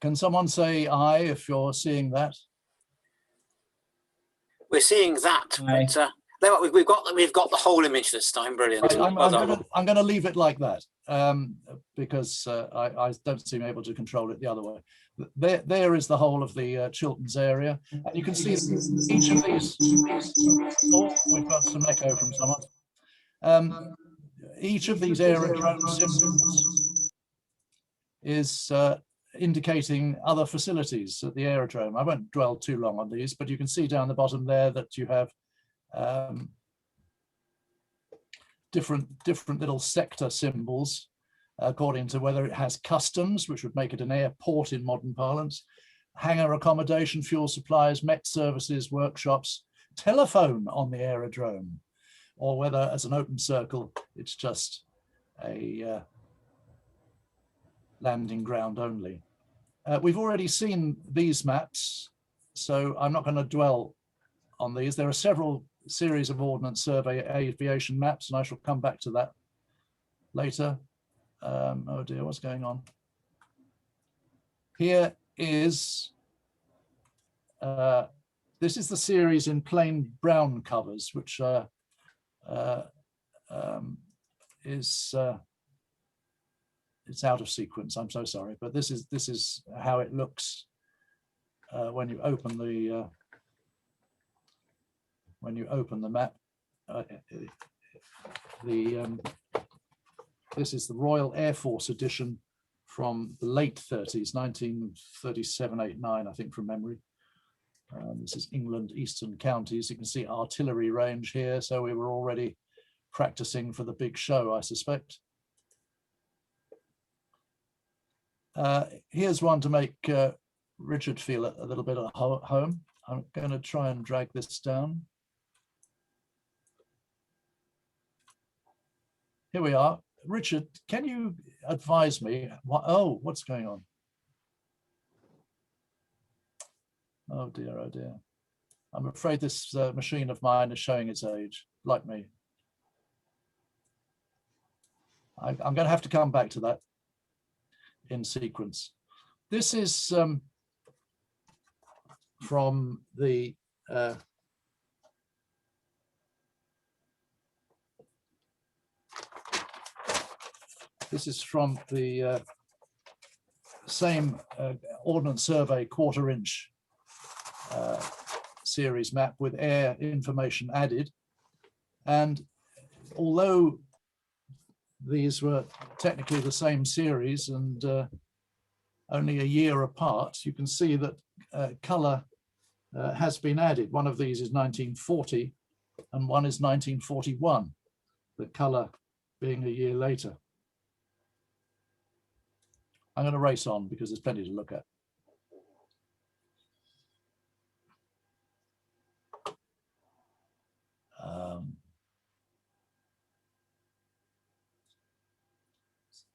Speaker 2: Can someone say aye if you're seeing that?
Speaker 1: We're seeing that, but we've got the whole image this time. Brilliant.
Speaker 2: Right, I'm going to leave it like that because I don't seem able to control it the other way. There is the whole of the Chilterns area, and you can see each of these. Oh, we've got some echo from someone. Each of these aerodrome symbols is indicating other facilities at the aerodrome. I won't dwell too long on these, but you can see down the bottom there that you have different little sector symbols according to whether it has customs, which would make it an airport in modern parlance, hangar accommodation, fuel supplies, met services, workshops, telephone on the aerodrome, or whether as an open circle it's just a landing ground only. We've already seen these maps, so I'm not going to dwell on these. There are several series of Ordnance Survey aviation maps, and I shall come back to that later. Oh dear, what's going on? Here is, this is the series in plain brown covers, which it's out of sequence. I'm so sorry, but this is how it looks when you open the map. This is the Royal Air Force edition from the late 30s, 1937, 8, 9, I think from memory. This is England, Eastern Counties. You can see artillery range here, so we were already practicing for the big show, I suspect. Here's one to make Richard feel a little bit at home. I'm going to try and drag this down. Here we are. Richard, can you advise me? What's going on? Oh dear, oh dear. I'm afraid this machine of mine is showing its age, like me. I'm going to have to come back to that in sequence. This is from the same Ordnance Survey quarter-inch series map with air information added. And although these were technically the same series and only a year apart, you can see that colour has been added. One of these is 1940 and one is 1941. The colour being a year later. I'm going to race on because there's plenty to look at.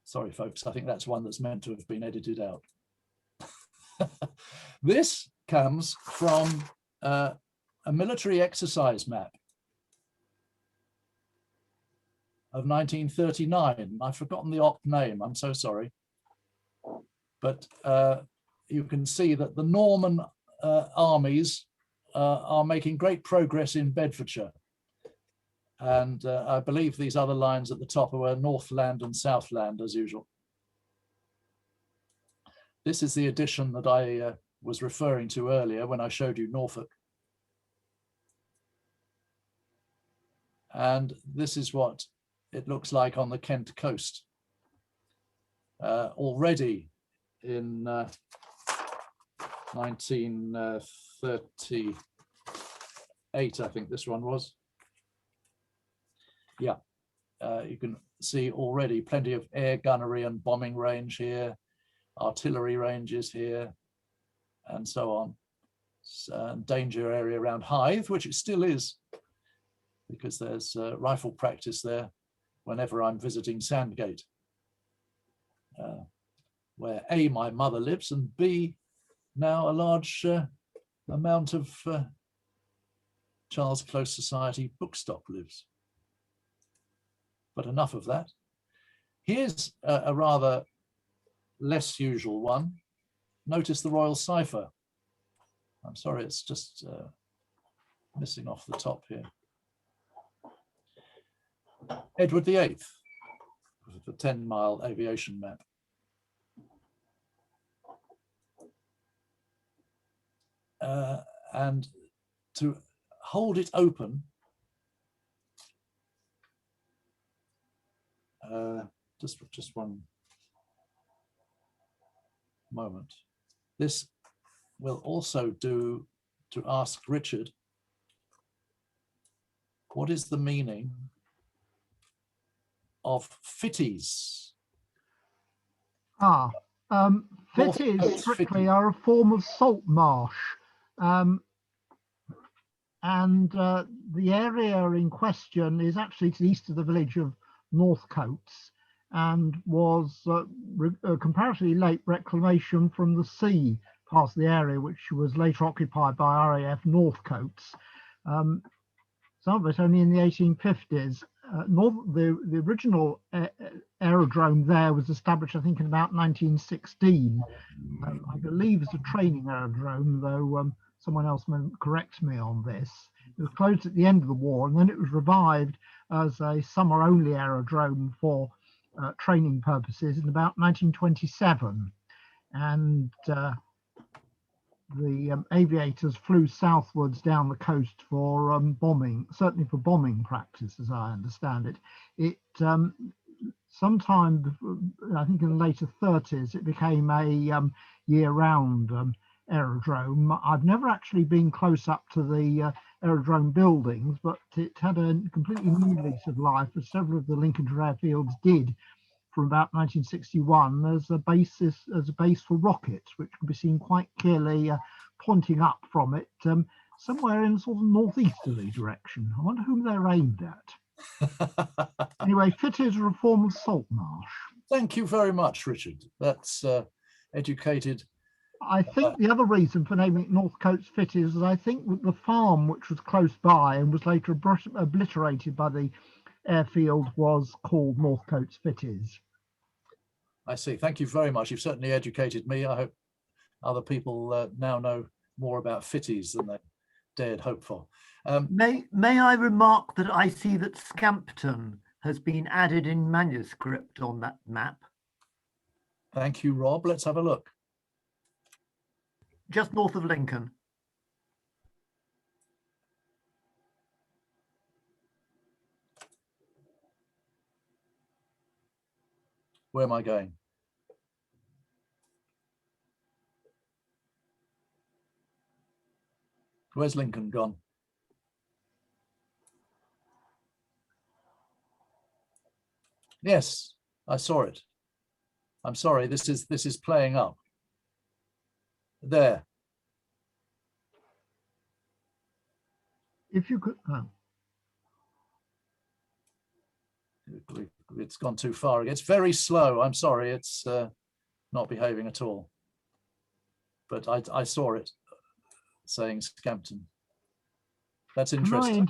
Speaker 2: Sorry, folks, I think that's one that's meant to have been edited out. This comes from a military exercise map of 1939. I've forgotten the op name, I'm so sorry. But you can see that the Norman armies are making great progress in Bedfordshire. And I believe these other lines at the top were Northland and Southland as usual. This is the edition that I was referring to earlier when I showed you Norfolk. And this is what it looks like on the Kent coast. Already in 1938, I think this one was. Yeah, you can see already plenty of air gunnery and bombing range here, artillery ranges here, and so on. Danger area around Hythe, which it still is, because there's rifle practice there whenever I'm visiting Sandgate, where A, my mother lives, and B, now a large amount of Charles Close Society bookstock lives. But enough of that. Here's a rather less usual one. Notice the Royal Cipher. I'm sorry, it's just missing off the top here. Edward VIII, the 10-mile aviation map. And to hold it open, just one moment. This will also do to ask Richard, what is the meaning of fitties?
Speaker 9: Fitties strictly are a form of salt marsh. The area in question is actually to the east of the village of Northcotes and was a comparatively late reclamation from the sea past the area, which was later occupied by RAF Northcotes. Some of it only in the 1850s. The original aerodrome there was established, I think, in about 1916. I believe it's a training aerodrome, though someone else may correct me on this. It was closed at the end of the war, and then it was revived as a summer-only aerodrome for training purposes in about 1927. And the aviators flew southwards down the coast for bombing, certainly for bombing practice, as I understand it. It sometime, I think in the later 30s, it became a year-round aerodrome. I've never actually been close up to the aerodrome buildings, but it had a completely new lease of life, as several of the Lincolnshire airfields did from about 1961 as a base for rockets, which can be seen quite clearly pointing up from it somewhere in sort of northeasterly direction. I wonder whom they're aimed at. Anyway, fitties are a form of salt marsh.
Speaker 2: Thank you very much, Richard. That's educated.
Speaker 9: I think the other reason for naming it Northcotes Fitties is I think that the farm, which was close by and was later obliterated by the airfield, was called Northcotes Fitties.
Speaker 2: I see. Thank you very much. You've certainly educated me. I hope other people now know more about fitties than they dared hope for.
Speaker 10: May I remark that I see that Scampton has been added in manuscript on that map.
Speaker 2: Thank you, Rob. Let's have a look.
Speaker 10: Just north of Lincoln.
Speaker 2: Where am I going? Where's Lincoln gone? Yes, I saw it. I'm sorry, this is playing up. There.
Speaker 9: If you could,
Speaker 2: It's gone too far. It's very slow. I'm sorry, it's not behaving at all. But I saw it saying Scampton. That's interesting.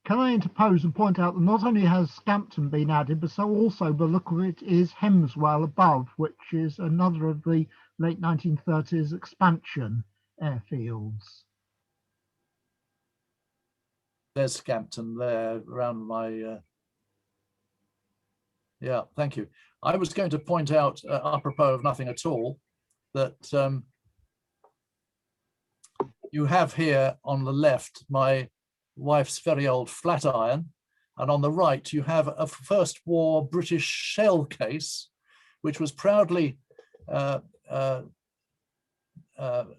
Speaker 9: Can I interpose and point out that not only has Scampton been added, but so also the look of it is Hemswell above, which is another of the late 1930s expansion airfields.
Speaker 2: There's Scampton there around my, yeah, thank you. I was going to point out, apropos of nothing at all, that you have here on the left my wife's very old flat iron, and on the right you have a First War British shell case, which was proudly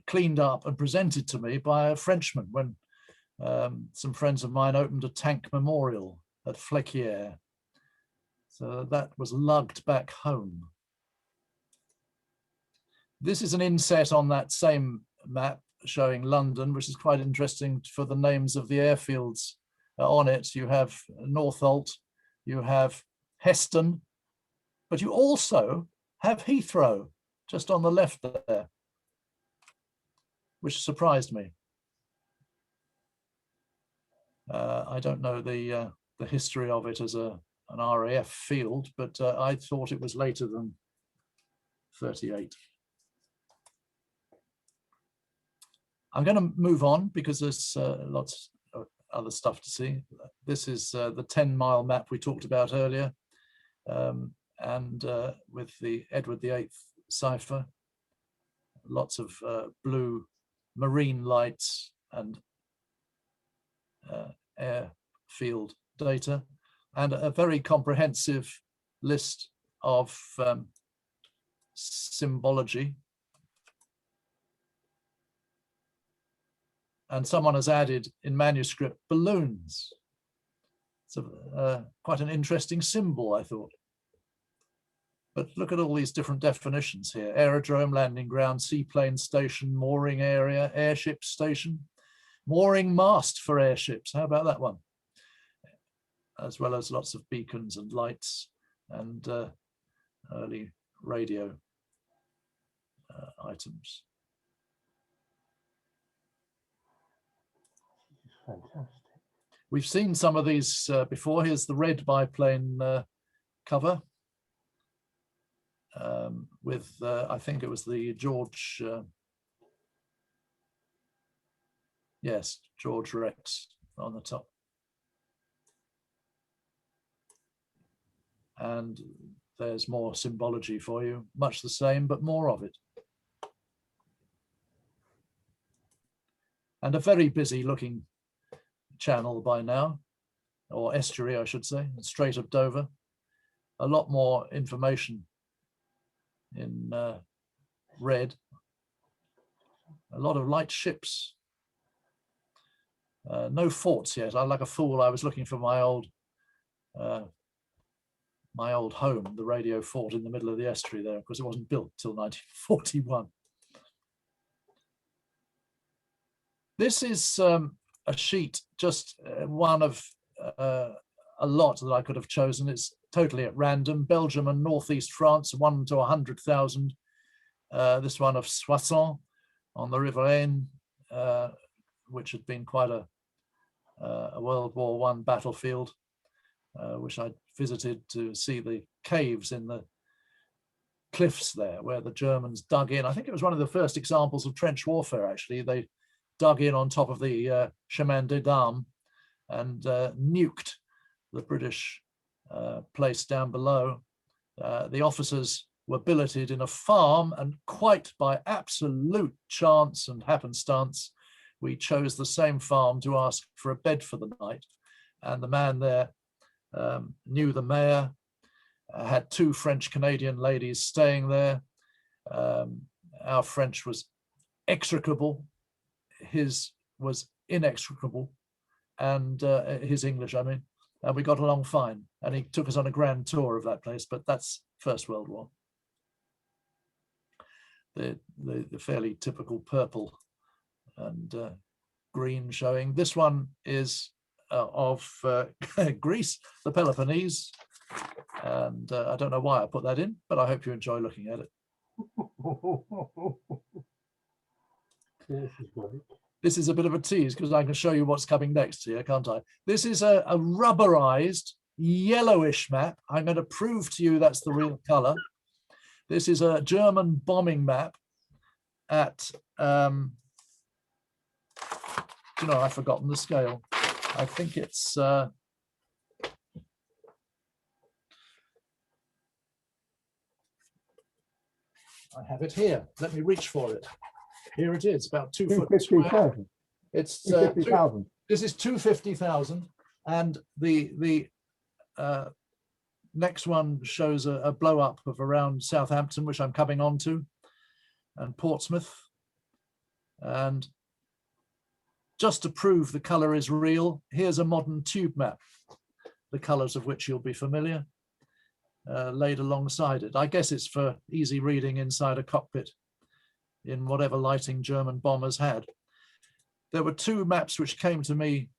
Speaker 2: cleaned up and presented to me by a Frenchman when some friends of mine opened a tank memorial at Flequier. So that was lugged back home. This is an inset on that same map showing London, which is quite interesting for the names of the airfields on it. You have Northolt, you have Heston, but you also have Heathrow just on the left there, which surprised me. I don't know the history of it as an RAF field, but I thought it was later than 38. I'm going to move on because there's lots of other stuff to see. This is the 10-mile map we talked about earlier, and with the Edward VIII cipher, lots of blue marine lights and airfield data, and a very comprehensive list of symbology. And someone has added in manuscript balloons. It's quite an interesting symbol, I thought. But look at all these different definitions here: aerodrome, landing ground, seaplane station, mooring area, airship station, mooring mast for airships. How about that one? As well as lots of beacons and lights and early radio items.
Speaker 11: Fantastic.
Speaker 2: We've seen some of these before. Here's the red biplane cover with, I think it was the George, yes, George Rex on the top. And there's more symbology for you, much the same, but more of it. And a very busy looking channel by now, or estuary, I should say, Strait of Dover. A lot more information in red. A lot of light ships. No forts yet. Like a fool, I was looking for my old home, the radio fort in the middle of the estuary there, because it wasn't built till 1941. This is a sheet, just one of a lot that I could have chosen. It's totally at random. Belgium and Northeast France, 1 to 100,000. This one of Soissons on the River Aisne, which had been quite a World War I battlefield, which I visited to see the caves in the cliffs there, where the Germans dug in. I think it was one of the first examples of trench warfare, actually. They dug in on top of the Chemin des Dames and nuked the British place down below. The officers were billeted in a farm, and quite by absolute chance and happenstance, we chose the same farm to ask for a bed for the night. And the man there knew the mayor, had 2 French-Canadian ladies staying there. Our French was execrable. His was inextricable, and his English, I mean, and we got along fine. And he took us on a grand tour of that place, but that's First World War. The fairly typical purple and green showing. This one is of Greece, the Peloponnese, and I don't know why I put that in, but I hope you enjoy looking at it. This is a bit of a tease because I can show you what's coming next here, can't I? This is a rubberized yellowish map. I'm going to prove to you that's the real color. This is a German bombing map at, you know, I've forgotten the scale. I think it's, I have it here. Let me reach for it. Here it is, about 2 foot square. It's 250,000. This is 250,000, and the next one shows a blow up of around Southampton, which I'm coming on to, and Portsmouth. And just to prove the color is real, here's a modern tube map, the colors of which you'll be familiar, laid alongside it. I guess it's for easy reading inside a cockpit in whatever lighting German bombers had. There were two maps which came to me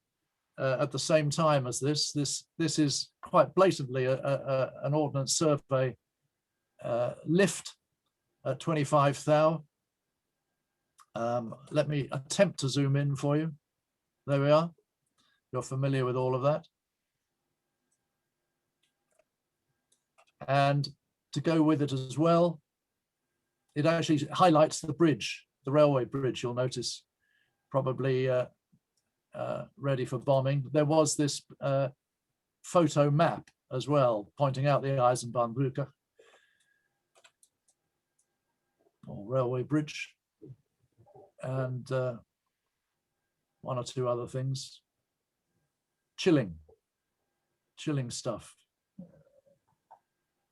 Speaker 2: at the same time as this. This is quite blatantly an Ordnance Survey lift at 25 thou. Let me attempt to zoom in for you. There we are. You're familiar with all of that. And to go with it as well, it actually highlights the bridge, the railway bridge, you'll notice, probably ready for bombing. There was this photo map as well, pointing out the Eisenbahnbrücke, or railway bridge, and one or two other things. Chilling stuff.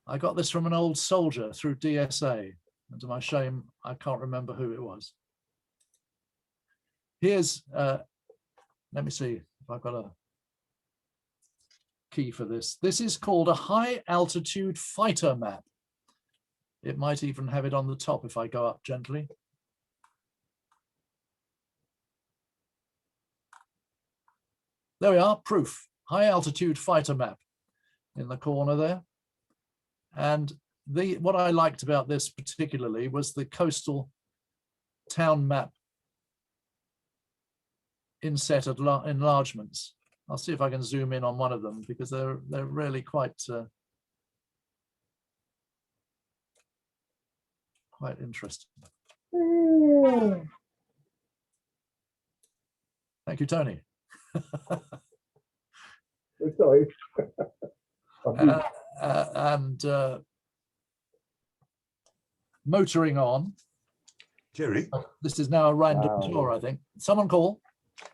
Speaker 2: I got this from an old soldier through DSA, and to my shame, I can't remember who it was. Here's, let me see if I've got a key for this. This is called a high altitude fighter map. It might even have it on the top if I go up gently. There we are, proof. High altitude fighter map in the corner there. And what I liked about this particularly was the coastal town map inset enlargements. I'll see if I can zoom in on one of them because they're really quite interesting. Thank you, Tony.
Speaker 7: Sorry.
Speaker 2: And motoring on.
Speaker 7: Jerry?
Speaker 2: This is now a random tour, I think. Someone call.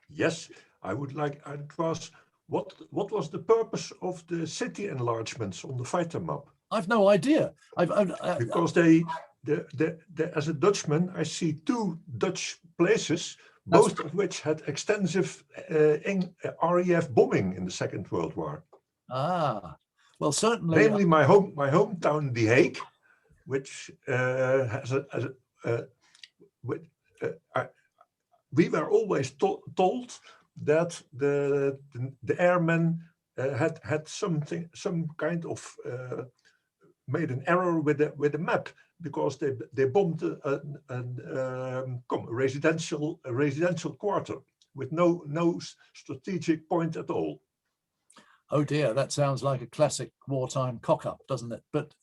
Speaker 7: Yes, I would like to ask, what was the purpose of the city enlargements on the fighter map?
Speaker 2: I've no idea.
Speaker 7: Because as a Dutchman, I see two Dutch places, both of which had extensive RAF bombing in the Second World War.
Speaker 2: Ah, well, certainly.
Speaker 7: Namely, my hometown, The Hague, which has we were always told that the airmen had some kind of made an error with the map, because they bombed a residential quarter with no strategic point at all.
Speaker 2: Oh dear, that sounds like a classic wartime cock-up, doesn't it? But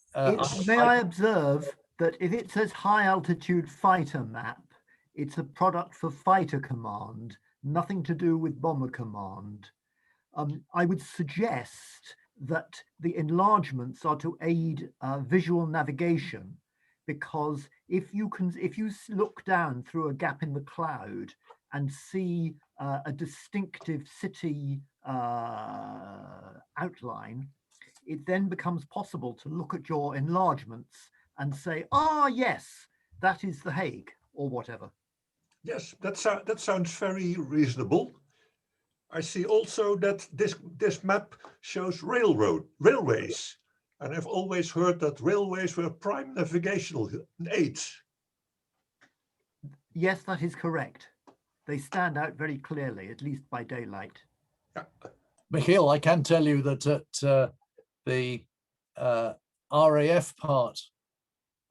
Speaker 10: may I observe that if it says high altitude fighter map, it's a product for fighter command, nothing to do with bomber command. I would suggest that the enlargements are to aid visual navigation, because if you look down through a gap in the cloud and see a distinctive city outline, it then becomes possible to look at your enlargements and say, ah, yes, that is The Hague, or whatever.
Speaker 7: Yes, that sounds very reasonable. I see also that this map shows railways. And I've always heard that railways were prime navigational aids.
Speaker 10: Yes, that is correct. They stand out very clearly, at least by daylight.
Speaker 7: Yeah.
Speaker 2: Michiel, I can tell you that at the RAF part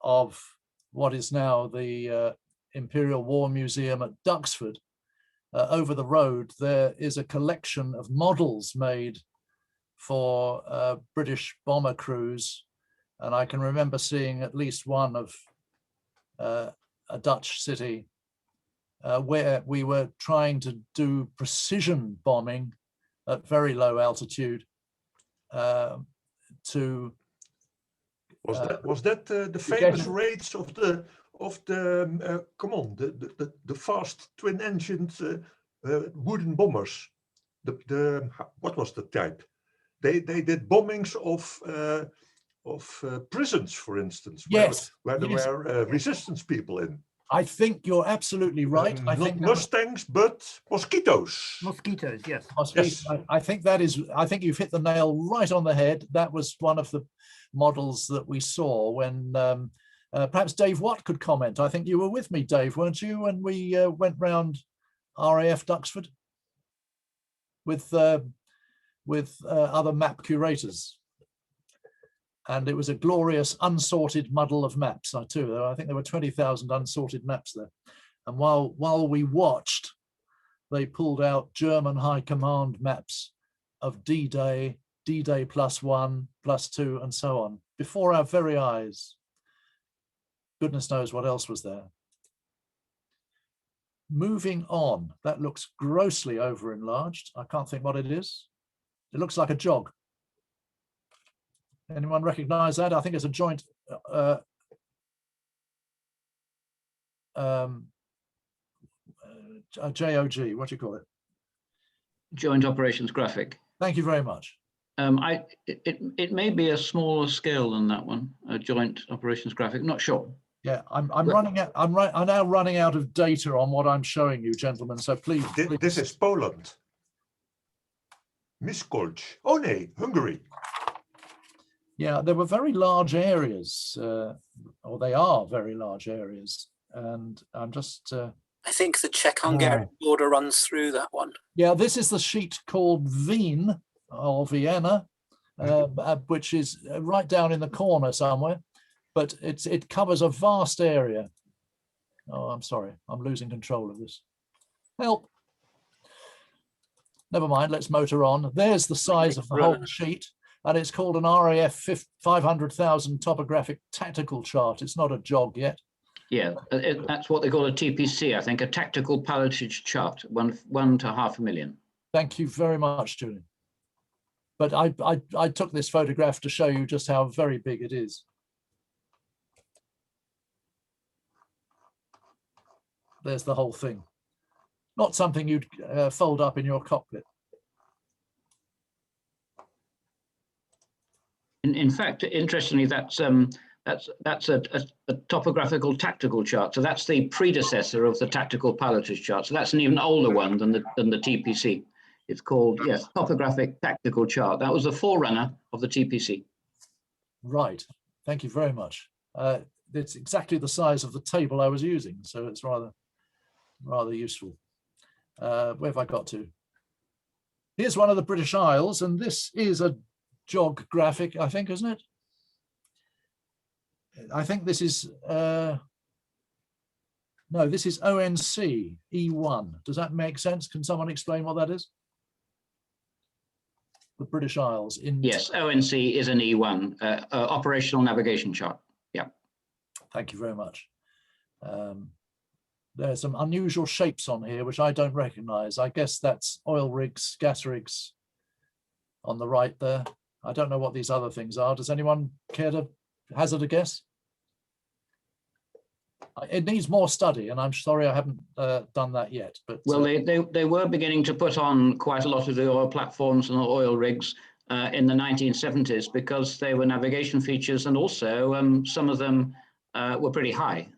Speaker 2: of what is now the Imperial War Museum at Duxford, over the road, there is a collection of models made for British bomber crews. And I can remember seeing at least one of a Dutch city where we were trying to do precision bombing at very low altitude to
Speaker 7: was that the famous raids of the fast twin-engined wooden bombers? What was the type? They did bombings of prisons, for instance,
Speaker 2: yes,
Speaker 7: where there were resistance people in.
Speaker 2: I think you're absolutely right. I think
Speaker 7: not Mustangs, but mosquitoes.
Speaker 10: Mosquitoes, yes.
Speaker 2: Yes. I think that is. I think you've hit the nail right on the head. That was one of the models that we saw when. Perhaps Dave Watt could comment. I think you were with me, Dave, weren't you, when we went round RAF Duxford with other map curators. And it was a glorious unsorted muddle of maps, too. I think there were 20,000 unsorted maps there. And while we watched, they pulled out German high command maps of D-Day, D-Day +1, +2, and so on, before our very eyes. Goodness knows what else was there. Moving on, that looks grossly over enlarged. I can't think what it is. It looks like a jog. Anyone recognize that? I think it's a joint JOG, what do you call it?
Speaker 4: Joint Operations Graphic.
Speaker 2: Thank you very much.
Speaker 4: It may be a smaller scale than that one, a Joint Operations Graphic, not sure.
Speaker 2: Yeah, I'm now running out of data on what I'm showing you, gentlemen. So please.
Speaker 7: This is Poland. Miskolc. Oh no, Hungary.
Speaker 2: Yeah, there were very large areas, or they are very large areas, and I'm just.
Speaker 1: I think the Czech-Hungarian border runs through that one.
Speaker 2: Yeah, this is the sheet called Wien or Vienna, which is right down in the corner somewhere, but it covers a vast area. Oh, I'm sorry, I'm losing control of this. Help. Never mind, let's motor on. There's the size of the whole sheet. And it's called an RAF 500,000 topographic tactical chart. It's not a jog yet.
Speaker 4: Yeah, that's what they call a TPC, I think, a tactical pilotage chart, one to 500,000.
Speaker 2: Thank you very much, Julian. But I took this photograph to show you just how very big it is. There's the whole thing. Not something you'd fold up in your cockpit.
Speaker 4: In fact, interestingly, that's a topographical tactical chart. So that's the predecessor of the tactical pilotage chart. So that's an even older one than the TPC. It's called, yes, topographic tactical chart. That was the forerunner of the TPC.
Speaker 2: Right. Thank you very much. It's exactly the size of the table I was using, so it's rather useful. Where have I got to? Here's one of the British Isles, and this is a jog graphic, I think, isn't it? I think this is no, this is ONC E1. Does that make sense? Can someone explain what that is? The British Isles in.
Speaker 4: Yes, ONC is an E1 operational navigation chart. Yeah.
Speaker 2: Thank you very much. There's some unusual shapes on here which I don't recognize. I guess that's oil rigs, gas rigs on the right there. I don't know what these other things are. Does anyone care to hazard a guess? It needs more study, and I'm sorry I haven't done that yet. But
Speaker 4: well, they were beginning to put on quite a lot of the oil platforms and oil rigs in the 1970s because they were navigation features, and also some of them were pretty high.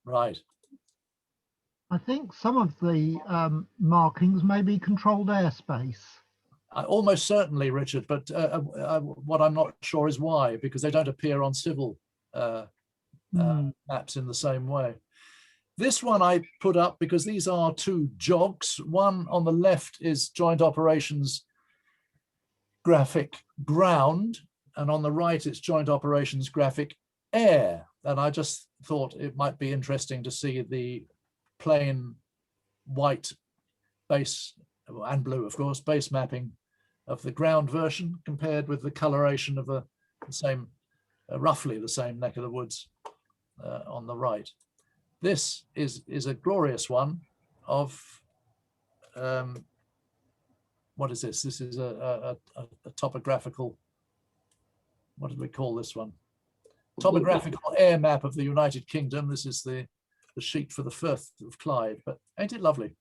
Speaker 2: Right.
Speaker 9: I think some of the markings may be controlled airspace.
Speaker 2: Almost certainly, Richard, but what I'm not sure is why, because they don't appear on civil maps in the same way. This one I put up because these are two jogs. One on the left is Joint Operations Graphic Ground, and on the right it's Joint Operations Graphic Air. And I just thought it might be interesting to see the plain white base, and blue of course, base mapping of the ground version compared with the coloration of the same, roughly the same neck of the woods on the right. This is a glorious one of, what is this? This is a topographical, what did we call this one? Topographical air map of the United Kingdom. This is the sheet for the Firth of Clyde, but ain't it lovely?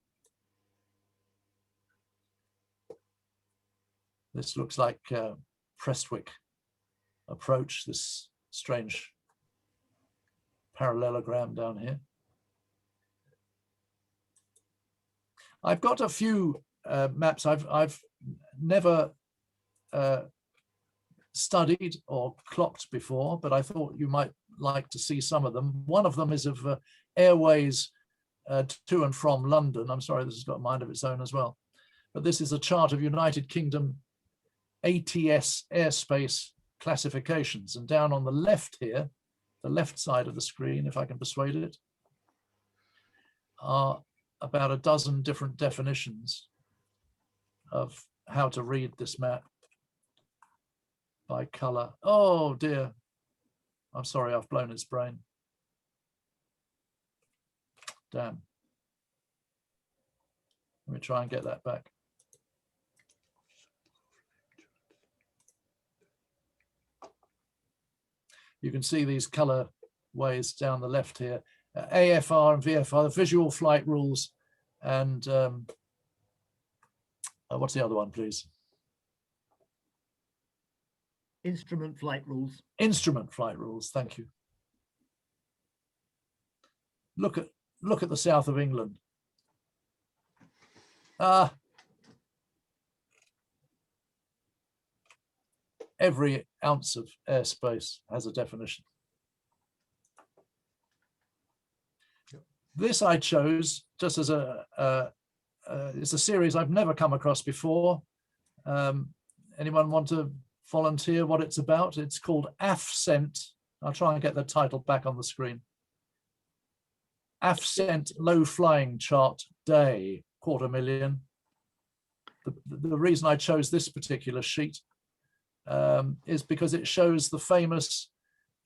Speaker 2: This looks like Prestwick approach, this strange parallelogram down here. I've got a few maps I've never studied or clocked before, but I thought you might like to see some of them. One of them is of Airways to and from London. I'm sorry, this has got a mind of its own as well. But this is a chart of United Kingdom ATS airspace classifications. And down on the left here, the left side of the screen, if I can persuade it, are about a dozen different definitions of how to read this map by color. Oh dear, I'm sorry, I've blown its brain. Damn. Let me try and get that back. You can see these color ways down the left here. AFR and VFR, the visual flight rules, and what's the other one, please?
Speaker 10: Instrument flight rules.
Speaker 2: Instrument flight rules, thank you. Look at the south of England. Every ounce of airspace has a definition. This I chose just as it's a series I've never come across before. Anyone want to volunteer what it's about? It's called AFCENT. I'll try and get the title back on the screen. AFCENT Low Flying Chart Day, 250,000. The reason I chose this particular sheet is because it shows the famous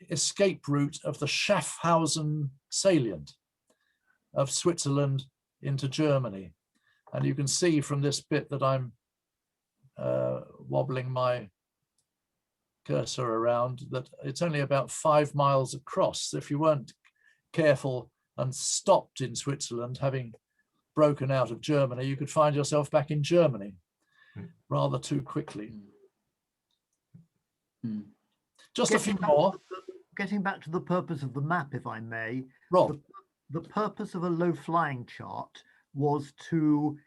Speaker 2: escape route of the Schaffhausen salient of Switzerland into Germany. And you can see from this bit that I'm wobbling my cursor around that it's only about 5 miles across. If you weren't careful and stopped in Switzerland, having broken out of Germany, you could find yourself back in Germany rather too quickly. Just a few more.
Speaker 10: Getting back to the purpose of the map, if I may.
Speaker 2: Rob.
Speaker 10: The purpose of a low flying chart was to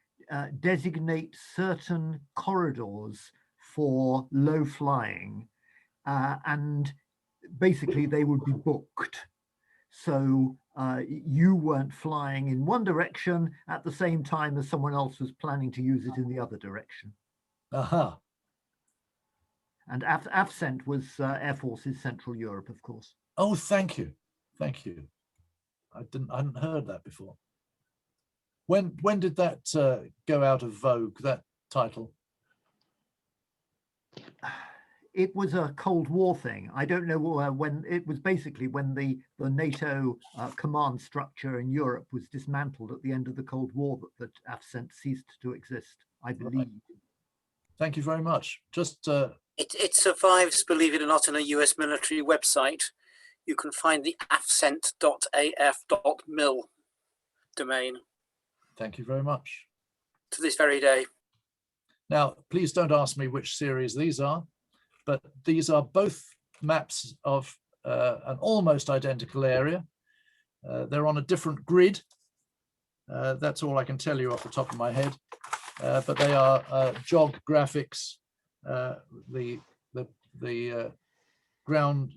Speaker 10: designate certain corridors for low flying, and basically they would be booked. So you weren't flying in one direction at the same time as someone else was planning to use it in the other direction.
Speaker 2: Aha.
Speaker 10: And AFCENT was Air Force's Central Europe, of course.
Speaker 2: Oh, thank you. Thank you. I hadn't heard that before. When did that go out of vogue, that title?
Speaker 10: It was a Cold War thing. I don't know when. It was basically when the NATO command structure in Europe was dismantled at the end of the Cold War that AFCENT ceased to exist, I believe. Right.
Speaker 2: Thank you very much. Just
Speaker 1: it survives, believe it or not, in a US military website. You can find the afcent.af.mil domain.
Speaker 2: Thank you very much.
Speaker 1: To this very day.
Speaker 2: Now, please don't ask me which series these are, but these are both maps of an almost identical area. They're on a different grid. That's all I can tell you off the top of my head. But they are jog graphics. The ground.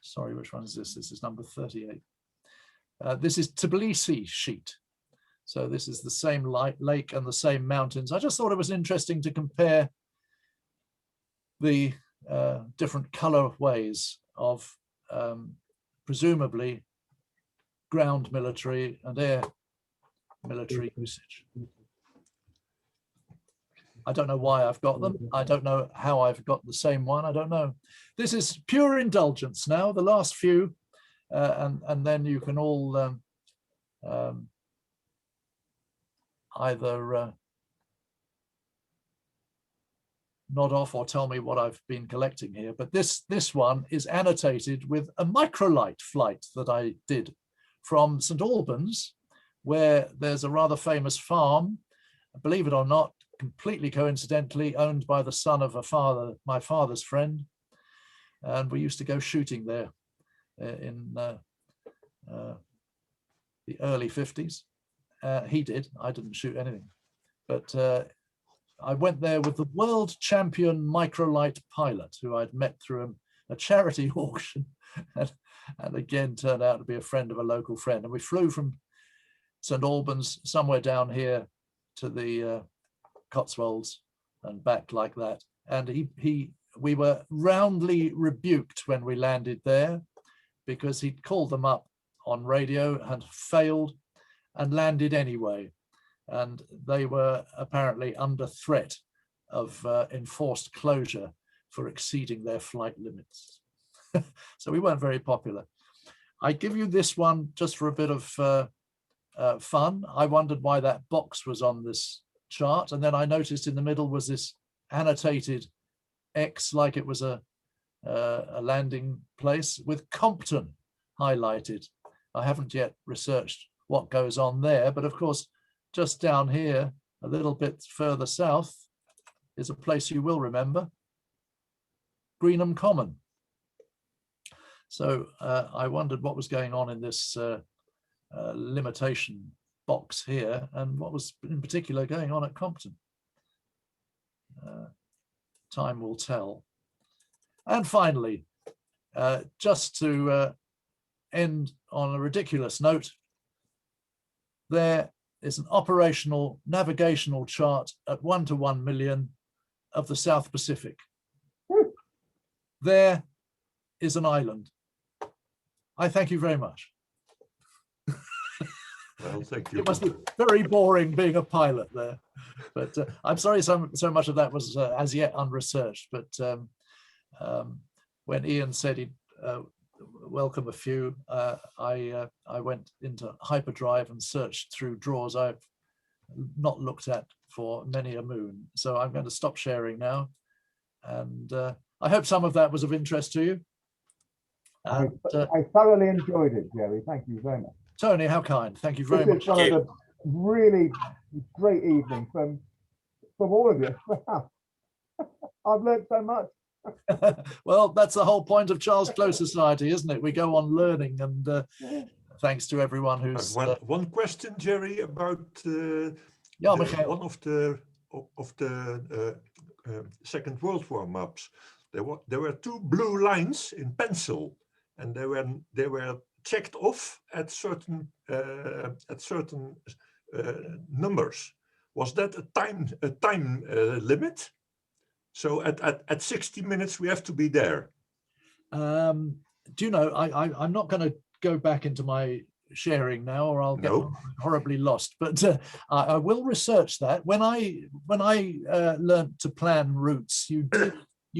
Speaker 2: Sorry, which one is this? This is number 38. This is Tbilisi sheet. So this is the same lake and the same mountains. I just thought it was interesting to compare the different colorways of presumably ground military and air military usage. I don't know why I've got them. I don't know how I've got the same one. I don't know. This is pure indulgence now, the last few, and then you can all either nod off or tell me what I've been collecting here. But this one is annotated with a microlight flight that I did from St. Albans, where there's a rather famous farm, believe it or not, completely coincidentally owned by the son of my father's friend. And we used to go shooting there in the early 50s. He did, I didn't shoot anything. But I went there with the world champion microlight pilot who I'd met through a charity auction and again turned out to be a friend of a local friend. And we flew from St. Albans somewhere down here to the Cotswolds and back like that. And we were roundly rebuked when we landed there because he'd called them up on radio and failed and landed anyway. And they were apparently under threat of enforced closure for exceeding their flight limits. So we weren't very popular. I give you this one just for a bit of fun. I wondered why that box was on this chart, and then I noticed in the middle was this annotated X, like it was a landing place with Compton highlighted. I haven't yet researched what goes on there, but of course, just down here, a little bit further south, is a place you will remember, Greenham Common. So I wondered what was going on in this limitation box here and what was in particular going on at Compton. Time will tell. And finally, just to end on a ridiculous note, there is an operational navigational chart at 1 to 1 million of the South Pacific. There is an island. I thank you very much.
Speaker 7: Well, thank you.
Speaker 2: It must be very boring being a pilot there, but I'm sorry so much of that was as yet unresearched. But when Ian said he'd welcome a few, I went into hyperdrive and searched through drawers I've not looked at for many a moon. So I'm going to stop sharing now, and I hope some of that was of interest to you. And,
Speaker 11: I thoroughly enjoyed it, Jerry. Thank you very much.
Speaker 2: Tony, how kind. Thank you very much.
Speaker 11: It's one of the really great evenings from all of you. Wow. I've learned so much.
Speaker 2: Well, that's the whole point of Charles Close Society, isn't it? We go on learning, and thanks to everyone who's...
Speaker 7: One question, Jerry, about one of the Second World War maps. There were two blue lines in pencil, and they were checked off at certain numbers. Was that a time limit? So at 60 minutes we have to be there.
Speaker 2: Do you know? I'm not going to go back into my sharing now, or I'll get horribly lost. But I will research that. When I learned to plan routes, you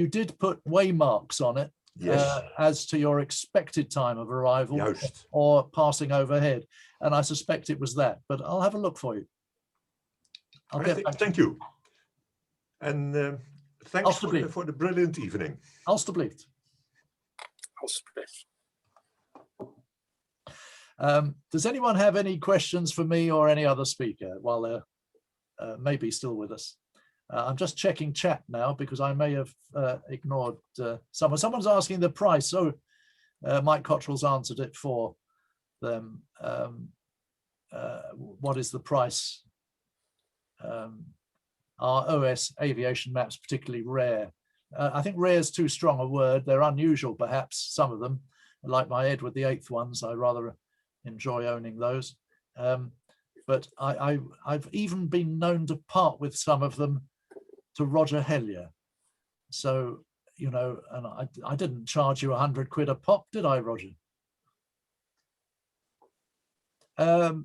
Speaker 2: did put waymarks on it. Yes. As to your expected time of arrival or passing overhead. And I suspect it was that, but I'll have a look for you.
Speaker 7: Thank you. And thanks for the brilliant evening.
Speaker 2: Alstublieft. Does anyone have any questions for me or any other speaker while they're maybe still with us? I'm just checking chat now because I may have ignored someone. Someone's asking the price. So Mike Cottrell's answered it for them. What is the price? Are OS aviation maps particularly rare? I think rare is too strong a word. They're unusual, perhaps, some of them. Like my Edward VIII ones, I rather enjoy owning those. But I've even been known to part with some of them to Roger Hellyer. So, you know, and I didn't charge you £100 a pop, did I, Roger? No,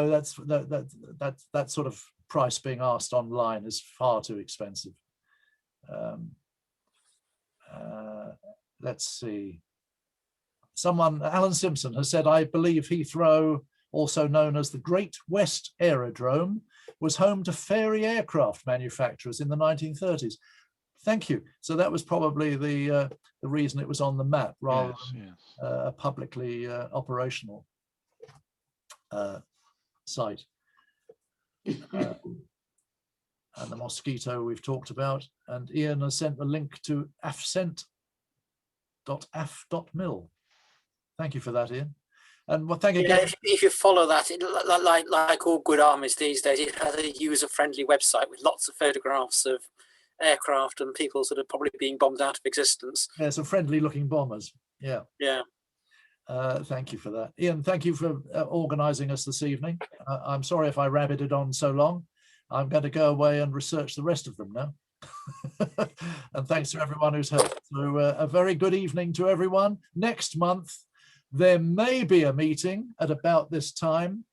Speaker 2: that sort of price being asked online is far too expensive. Let's see. Someone, Alan Simpson, has said, I believe Heathrow, also known as the Great West Aerodrome, was home to fairy aircraft manufacturers in the 1930s. Thank you. So that was probably the reason it was on the map, rather than a publicly operational site. And the mosquito we've talked about. And Ian has sent the link to afcent.af.mil. Thank you for that, Ian. And well, thank you again.
Speaker 1: If you follow that, like all good armies these days, it has a user-friendly website with lots of photographs of aircraft and people sort of probably being bombed out of existence.
Speaker 2: Yeah, some friendly-looking bombers. Yeah.
Speaker 1: Yeah.
Speaker 2: Thank you for that. Ian, thank you for organising us this evening. I'm sorry if I rabbited on so long. I'm going to go away and research the rest of them now. And thanks to everyone who's helped. So a very good evening to everyone. Next month, there may be a meeting at about this time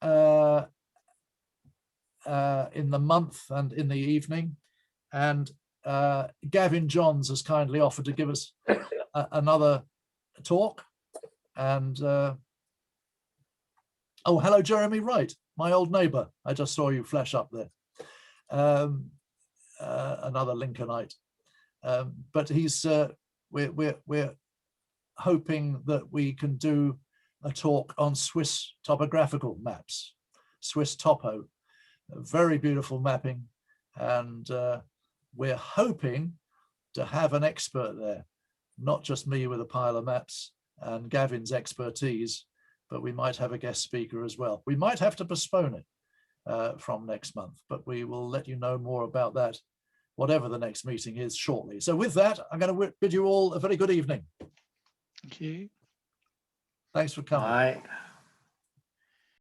Speaker 2: in the month and in the evening. And Gavin Johns has kindly offered to give us another talk. And oh, hello, Jeremy Wright, my old neighbour. I just saw you flash up there. Another Lincolnite. But he's we're hoping that we can do a talk on Swiss topographical maps, Swiss topo, very beautiful mapping, and we're hoping to have an expert there, not just me with a pile of maps and Gavin's expertise, but we might have a guest speaker as well. We might have to postpone it from next month, but we will let you know more about that, whatever the next meeting is, shortly. So with that, I'm going to bid you all a very good evening.
Speaker 12: Thank you.
Speaker 2: Thanks for coming.
Speaker 12: Bye.